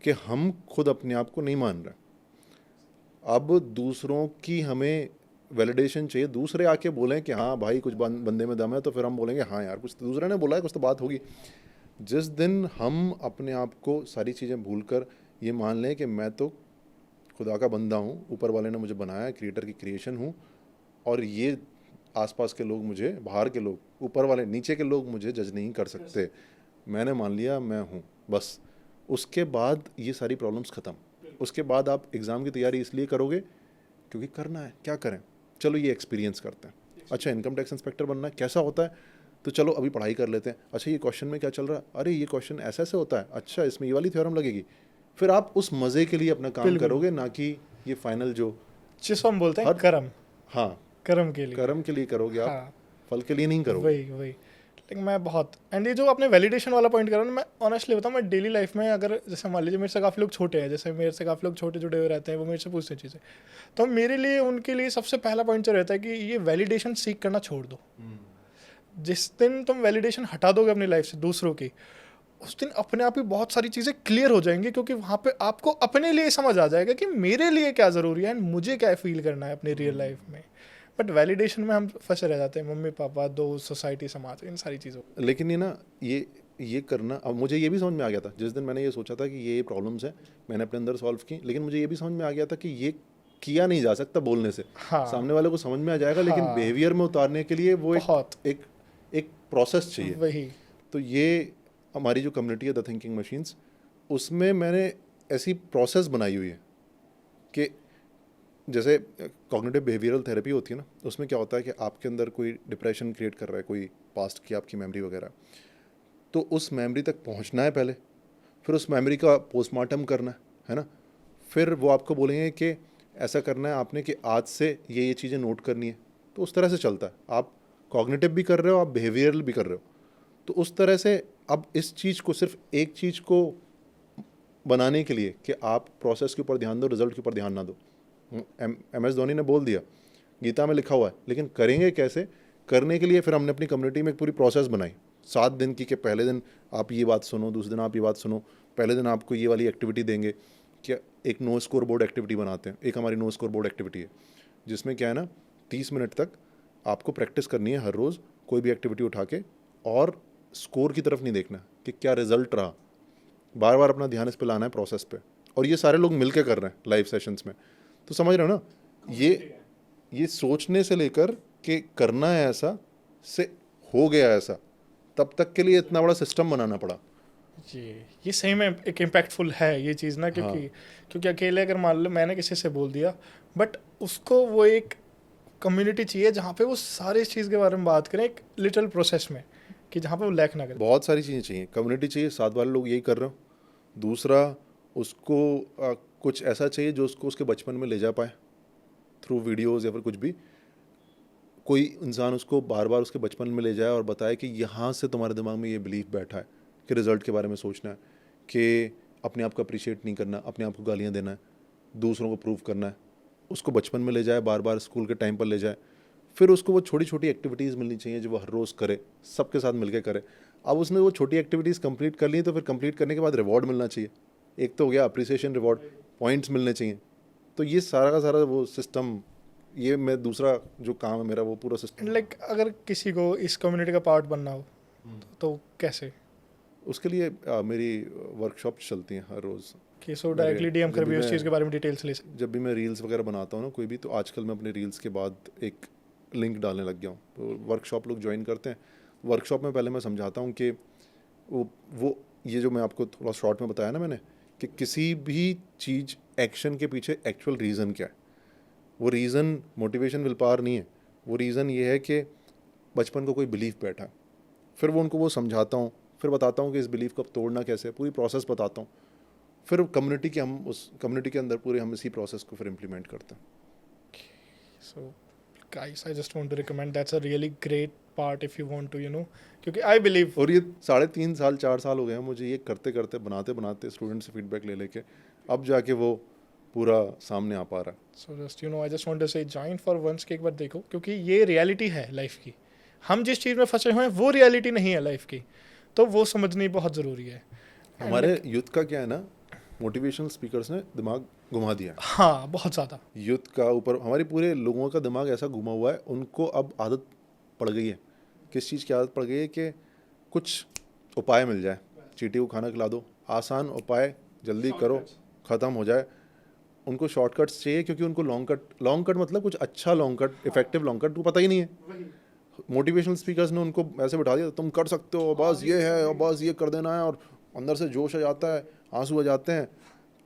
कि हम खुद अपने आप को नहीं मान रहे। अब दूसरों की हमें वैलिडेशन चाहिए, दूसरे आके बोलें कि हाँ भाई कुछ बंदे में दम है, तो फिर हम बोलेंगे हाँ यार कुछ दूसरे ने बोला है, कुछ तो बात होगी। जिस दिन हम अपने आप को सारी चीज़ें भूलकर ये मान लें कि मैं तो खुदा का बंदा हूँ, ऊपर वाले ने मुझे बनाया, क्रिएटर की क्रिएशन हूँ, और ये आसपास के लोग मुझे, बाहर के लोग, ऊपर वाले, नीचे के लोग मुझे जज नहीं कर सकते, मैंने मान लिया मैं हूँ, बस। उसके बाद ये सारी प्रॉब्लम्स ख़त्म। उसके बाद आप एग्ज़ाम की तैयारी इसलिए करोगे क्योंकि करना है, क्या करें, चलो ये एक्सपीरियंस करते हैं। अच्छा इनकम टैक्स इंस्पेक्टर बनना है, कैसा होता है, तो चलो अभी पढ़ाई कर लेते हैं। अच्छा ये क्वेश्चन में क्या चल रहा है, अरे ये क्वेश्चन ऐसा ऐसे होता है, अच्छा इसमें ये वाली थ्योरम लगेगी। फिर आप उस मज़े के लिए अपना काम करोगे, ना कि ये फाइनल जो जिसको हम बोलते हैं कर्म, हाँ कर्म के लिए करोगे आप, हाँ, फल के लिए नहीं करोगे। वही लेकिन मैं बहुत, एंड ये जो आपने वैलिडेशन वाला पॉइंट करा ना, मैं ऑनेस्टली बताऊँ, मैं डेली लाइफ में अगर जैसे मान लीजिए मेरे से काफ़ी लोग छोटे हैं, जैसे मेरे से काफ़ी लोग छोटे जुड़े हुए रहते हैं, वो मेरे से पूछते हैं चीज़ें, तो मेरे लिए उनके लिए सबसे पहला पॉइंट जो रहता है कि ये वैलिडेशन सीख करना छोड़ दो। जिस दिन तुम वैलिडेशन हटा दोगे अपनी लाइफ से दूसरों की, उस दिन अपने आप ही बहुत सारी चीज़ें क्लियर हो जाएंगी, क्योंकि वहाँ पे आपको अपने लिए समझ आ जाएगा कि मेरे लिए क्या ज़रूरी है एंड मुझे क्या फील करना है अपनी रियल लाइफ में। बट वैलिडेशन में हम फंसे रह जाते हैं, मम्मी पापा, दोस्त, सोसाइटी, समाज, इन सारी चीज़ों। लेकिन ये ना ये करना, अब मुझे ये भी समझ में आ गया था जिस दिन मैंने ये सोचा था कि ये प्रॉब्लम्स हैं, मैंने अपने अंदर सॉल्व की, लेकिन मुझे ये भी समझ में आ गया था कि ये किया नहीं जा सकता बोलने से। हाँ, सामने वाले को समझ में आ जाएगा, लेकिन हाँ, बिहेवियर में उतारने के लिए वो बहुत एक प्रोसेस चाहिए। वही, तो ये हमारी जो कम्युनिटी है द थिंकिंग मशीन्स, उसमें मैंने ऐसी प्रोसेस बनाई हुई है कि जैसे कॉग्निटिव बिहेवियरल थेरेपी होती है ना, उसमें क्या होता है कि आपके अंदर कोई डिप्रेशन क्रिएट कर रहा है, कोई पास्ट की आपकी मेमोरी वगैरह, तो उस मेमोरी तक पहुंचना है पहले, फिर उस मेमोरी का पोस्टमार्टम करना है ना, फिर वो आपको बोलेंगे कि ऐसा करना है आपने कि आज से ये चीज़ें नोट करनी है। तो उस तरह से चलता है, आप कॉग्निटिव भी कर रहे हो, आप बिहेवियरल भी कर रहे हो। तो उस तरह से अब इस चीज़ को, सिर्फ एक चीज़ को बनाने के लिए कि आप प्रोसेस के ऊपर ध्यान दो, रिजल्ट के ऊपर ध्यान ना दो। MS धोनी ने बोल दिया, गीता में लिखा हुआ है, लेकिन करेंगे कैसे? करने के लिए फिर हमने अपनी कम्युनिटी में एक पूरी प्रोसेस बनाई 7 दिन की, कि पहले दिन आप ये बात सुनो, दूसरे दिन आप ये बात सुनो, पहले दिन आपको ये वाली एक्टिविटी देंगे। क्या एक नो स्कोर बोर्ड एक्टिविटी बनाते हैं, एक हमारी नो स्कोर बोर्ड एक्टिविटी है जिसमें क्या है ना, 30 मिनट तक आपको प्रैक्टिस करनी है हर रोज़ कोई भी एक्टिविटी उठा के, और स्कोर की तरफ नहीं देखना कि क्या रिजल्ट रहा, बार बार अपना ध्यान इस पे लाना है प्रोसेस पे। और ये सारे लोग मिलके कर रहे हैं लाइव सेशंस में, तो समझ रहे हो ना, ये सोचने से लेकर कि करना है ऐसा से हो गया ऐसा, तब तक के लिए इतना बड़ा सिस्टम बनाना पड़ा। जी, ये सही में एक इम्पैक्टफुल है ये चीज़ ना, क्योंकि अकेले अगर मान लो मैंने किसी से बोल दिया, बट उसको वो एक कम्युनिटी चाहिए जहाँ पे वो सारे इस चीज़ के बारे में बात करें एक लिटिल प्रोसेस में, कि जहाँ पे वो लैक ना करें। बहुत सारी चीज़ें चाहिए, कम्युनिटी चाहिए, साथ वाले लोग यही कर रहे हो। दूसरा, उसको कुछ ऐसा चाहिए जो उसको उसके बचपन में ले जा पाए थ्रू वीडियोज़ या फिर कुछ भी। कोई इंसान उसको बार बार उसके बचपन में ले जाए और बताए कि यहाँ से तुम्हारे दिमाग में ये बिलीफ बैठा है कि रिज़ल्ट के बारे में सोचना है, कि अपने आप को अप्रिशिएट नहीं करना, अपने आप को गालियाँ देना है, दूसरों को प्रूव करना है। उसको बचपन में ले जाए, बार बार स्कूल के टाइम पर ले जाए, फिर उसको वो छोटी छोटी एक्टिविटीज़ मिलनी चाहिए जो वो हर रोज़ करे, सबके साथ मिलकर करे। अब उसने वो छोटी एक्टिविटीज़ कंप्लीट कर ली, तो फिर कंप्लीट करने के बाद रिवॉर्ड मिलना चाहिए। एक तो हो गया अप्रिसिएशन, रिवॉर्ड, पॉइंट्स मिलने चाहिए। तो ये सारा का सारा वो सिस्टम, ये मैं दूसरा जो काम है मेरा वो पूरा सिस्टम। लाइक अगर किसी को इस कम्युनिटी का पार्ट बनना हो तो कैसे? उसके लिए मेरी वर्कशॉप चलती हैं हर रोज़। कि सो डायरेक्टली डीएम कर भी उस चीज़ के बारे में डिटेल्स ले सकते? जब भी मैं रील्स वगैरह बनाता हूँ ना कोई भी, तो आजकल मैं अपने रील्स के बाद एक लिंक डालने लग गया हूँ। तो वर्कशॉप लोग ज्वाइन करते हैं। वर्कशॉप में पहले मैं समझाता हूँ कि वो ये जो मैं आपको थोड़ा शॉर्ट में बताया ना मैंने, कि किसी भी चीज़ एक्शन के पीछे एक्चुअल रीज़न क्या है। वो रीज़न मोटिवेशन विल पावर नहीं है, वो रीज़न ये है कि बचपन को कोई बिलीफ बैठा है। फिर वो उनको वो समझाता हूँ, फिर बताता हूँ कि इस बिलीफ को अब तोड़ना कैसे है, पूरी प्रोसेस बताता हूँ। फिर कम्युनिटी के हम उस कम्युनिटी के अंदर पूरे हम इसी प्रोसेस को फिर इम्प्लीमेंट करते हैं। So guys, I just want to recommend that's a really great part if you want to, क्योंकि I believe और ये 3.5 साल 4 साल हो गए हैं मुझे ये करते करते, बनाते बनाते, स्टूडेंट से फीडबैक ले लेके, अब जाके वो पूरा सामने आ पा रहा है। so just I just want to say join for once कि एक बार देखो, क्योंकि ये रियलिटी है लाइफ की। हम जिस चीज़ में फंसे हुए हैं वो रियलिटी नहीं है लाइफ की, तो वो समझनी बहुत ज़रूरी है। हमारे यूथ का क्या है ना, मोटिवेशनल स्पीकर्स ने दिमाग घुमा दिया। हाँ, बहुत ज़्यादा। यूथ का ऊपर हमारे पूरे लोगों का दिमाग ऐसा घुमा हुआ है, उनको अब आदत पड़ गई है। किस चीज़ की आदत पड़ गई है? कि कुछ उपाय मिल जाए, चींटी को खाना खिला दो, आसान उपाय, जल्दी करो, ख़त्म हो जाए। उनको शॉर्टकट्स चाहिए, क्योंकि उनको लॉन्ग कट मतलब कुछ अच्छा long cut, effective long cut, तो पता ही नहीं है। मोटिवेशनल स्पीकर्स ने उनको ऐसे बिठा दिया, तुम कर सकते हो, बस ये है और बस ये कर देना है, और अंदर से जोश आ जाता है, आंसू आ जाते हैं,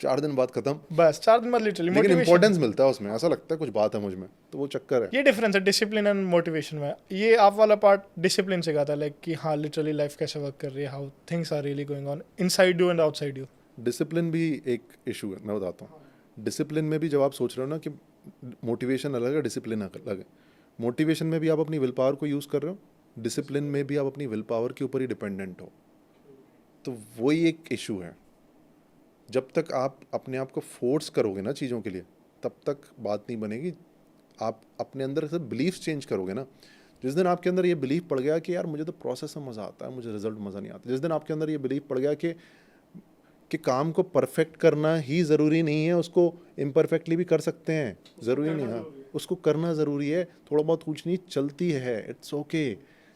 4 दिन बाद खत्म। बस 4 दिन बाद लिटरली लेकिन मोटिवेशन। इंपॉर्टेंस मिलता है उसमें, ऐसा लगता है कुछ बात है मुझ में, तो वो चक्कर है। ये डिफरेंस है डिसिप्लिन एंड मोटिवेशन में। ये आप वाला पार्ट डिसिप्लिन सिखाता है, लाइक कि हाँ लिटरली लाइफ कैसे वर्क कर रही है, how things are really going on inside you and outside you. Discipline भी एक इशू है, मैं बताता हूँ। डिसिप्लिन में भी जब आप सोच रहे हो ना कि मोटिवेशन अलग है, डिसिप्लिन अलग है। मोटिवेशन में भी आप अपनी विल पावर को यूज़ कर रहे हो, डिसिप्लिन में भी आप अपनी विल पावर के ऊपर ही डिपेंडेंट हो। तो वही एक इशू है। जब तक आप अपने आप को फोर्स करोगे ना चीज़ों के लिए, तब तक बात नहीं बनेगी। आप अपने अंदर से बिलीफ चेंज करोगे ना। जिस दिन आपके अंदर ये बिलीफ पड़ गया कि यार मुझे तो प्रोसेस में मज़ा आता है, मुझे रिजल्ट मज़ा नहीं आता, जिस दिन आपके अंदर ये बिलीफ पड़ गया कि काम को परफेक्ट करना ही ज़रूरी नहीं है, उसको इम्परफेक्टली भी कर सकते हैं, ज़रूरी नहीं है, उसको करना ज़रूरी है, थोड़ा बहुत ऊंच नीच चलती है, इट्स ओके।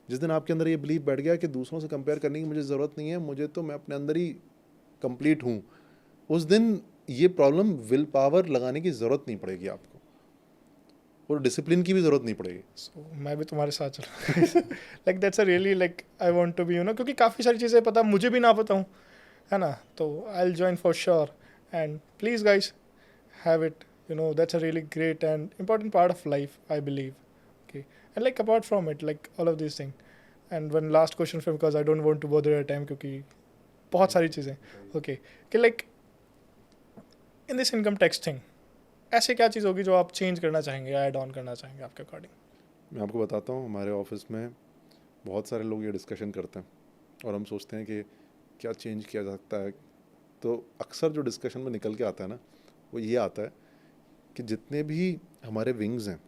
जिस दिन आपके अंदर ये बिलीफ बैठ गया कि दूसरों से कंपेयर करने की मुझे ज़रूरत नहीं है, मुझे तो मैं अपने अंदर ही कंप्लीट हूँ, उस दिन ये प्रॉब्लम विल पावर लगाने की ज़रूरत नहीं पड़ेगी आपको, और डिसिप्लिन की भी ज़रूरत नहीं पड़ेगी। So, मैं भी तुम्हारे साथ चल like that's a really like I want to be क्योंकि काफ़ी सारी चीज़ें पता मुझे भी ना पता हूँ, है ना, तो I will join for sure and please guys have it, that's a really great and important part of life, I believe. Okay, and like apart from it, like all of these things, and one last question for, because I don't want to bother your time, क्योंकि बहुत सारी चीज़ें, okay, कि like in this income tax thing, ऐसे क्या चीज़ होगी जो आप चेंज करना चाहेंगे या ऐड ऑन करना चाहेंगे आपके अकॉर्डिंग? मैं आपको बताता हूँ, हमारे ऑफिस में बहुत सारे लोग ये डिस्कशन करते हैं और हम सोचते हैं कि क्या चेंज किया जा सकता है। तो अक्सर जो डिस्कशन में निकल के आता है ना, वो ये आता है कि जितने भी हमारे विंग्स हैं,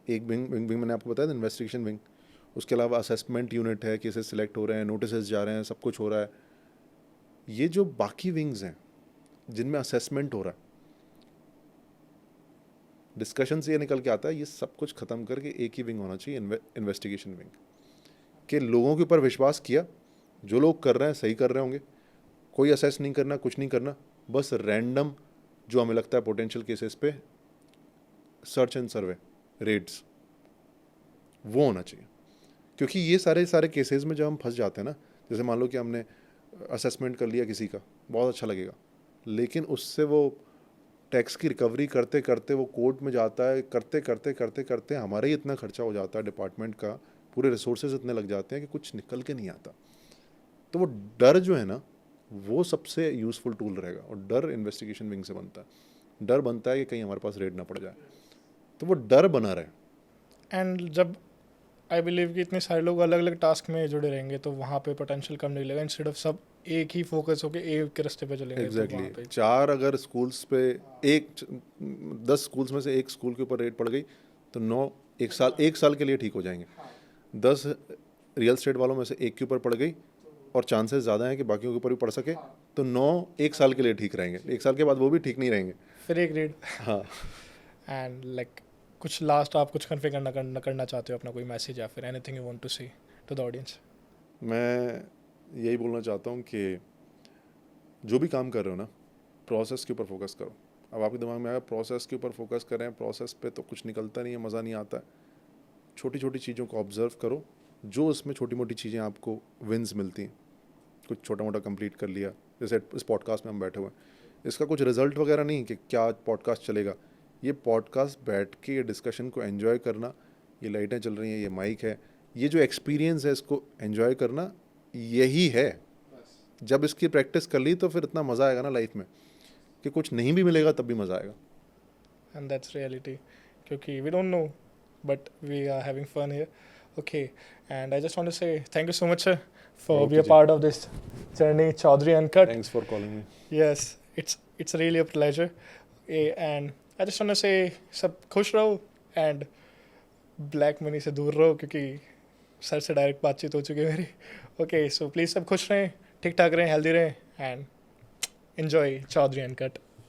एक विंग मैंने आपको बताया था, इन्वेस्टिगेशन विंग, उसके अलावा असेसमेंट यूनिट है, केसेस सिलेक्ट हो रहे हैं, नोटिस जा रहे हैं, सब कुछ हो रहा है। ये जो बाकी विंग्स हैं जिनमें असेसमेंट हो रहा है, डिस्कशन से ये निकल के आता है, ये सब कुछ ख़त्म करके एक ही विंग होना चाहिए, इन्वेस्टिगेशन विंग, कि लोगों के ऊपर विश्वास किया, जो लोग कर रहे हैं सही कर रहे होंगे, कोई असेस नहीं करना, कुछ नहीं करना, बस रैंडम जो हमें लगता है पोटेंशियल केसेस पे सर्च एंड सर्वे रेड्स, वो होना चाहिए। क्योंकि ये सारे केसेस में जब हम फंस जाते हैं ना, जैसे मान लो कि हमने असेसमेंट कर लिया किसी का, बहुत अच्छा लगेगा, लेकिन उससे वो टैक्स की रिकवरी करते करते वो कोर्ट में जाता है, करते करते करते करते हमारा ही इतना खर्चा हो जाता है, डिपार्टमेंट का पूरे रिसोर्सेज इतने लग जाते हैं कि कुछ निकल के नहीं आता। तो वो डर जो है ना, वो सबसे यूज़फुल टूल रहेगा, और डर इन्वेस्टिगेशन विंग से बनता है। डर बनता है कि कहीं हमारे पास रेड ना पड़ जाए, तो वो डर बना रहे। एंड जब आई बिलीव कि इतने सारे लोग अलग अलग टास्क में जुड़े रहेंगे तो वहाँ पे पोटेंशियल कम नहीं लगेगा, इंस्टेड ऑफ सब एक ही फोकस होके एक के रास्ते पे चलेंगे। तो वहाँ एग्जैक्टली पे 4 अगर स्कूल्स पे 10 स्कूल्स में से एक स्कूल के ऊपर रेड पड़ गई तो 9 एक साल के लिए ठीक हो जाएंगे। 10 रियल स्टेट वालों में से एक के ऊपर पड़ गई और चांसेस ज़्यादा हैं कि बाकियों के ऊपर भी पड़ सके, तो 9 एक साल के लिए ठीक रहेंगे, एक साल के बाद वो भी ठीक नहीं रहेंगे। फिर एक रेड। हाँ, एंड लाइक कुछ लास्ट आप कुछ कन्फे करना चाहते हो, अपना कोई मैसेज या फिर एनीथिंग यू वांट टू से टू द ऑडियंस? मैं यही बोलना चाहता हूँ कि जो भी काम कर रहे हो ना, प्रोसेस के ऊपर फोकस करो। अब आपके दिमाग में आया प्रोसेस के ऊपर फोकस करें, प्रोसेस पे तो कुछ निकलता नहीं है, मज़ा नहीं आता। छोटी छोटी चीज़ों को ऑब्जर्व करो, जो उसमें छोटी मोटी चीज़ें आपको विंस मिलती हैं, कुछ छोटा मोटा कंप्लीट कर लिया, जैसे इस पॉडकास्ट में हम बैठे हुए हैं, इसका कुछ रिजल्ट वगैरह नहीं कि क्या पॉडकास्ट चलेगा, ये पॉडकास्ट बैठ के ये डिस्कशन को एंजॉय करना, ये लाइटें चल रही हैं, ये माइक है, ये जो एक्सपीरियंस है इसको एंजॉय करना, यही है। जब इसकी प्रैक्टिस कर ली तो फिर इतना मज़ा आएगा ना लाइफ में कि कुछ नहीं भी मिलेगा तब भी मज़ा आएगा। एंड दैट्स रियलिटी, क्योंकि we don't know but we are having fun here. Okay, and I just want to say thank you so much, sir, for Okay, being a ji. part of this journey, Chaudhary Uncut. Thanks for calling me. Yes, it's really a pleasure. And I just want to say सब खुश रहो and black money से दूर रहो, क्योंकि sir से direct बातचीत हो चुकी है मेरी. Okay, so please सब खुश रहें, ठीक ठाक रहें, हेल्दी रहें, and enjoy Chaudhary Uncut.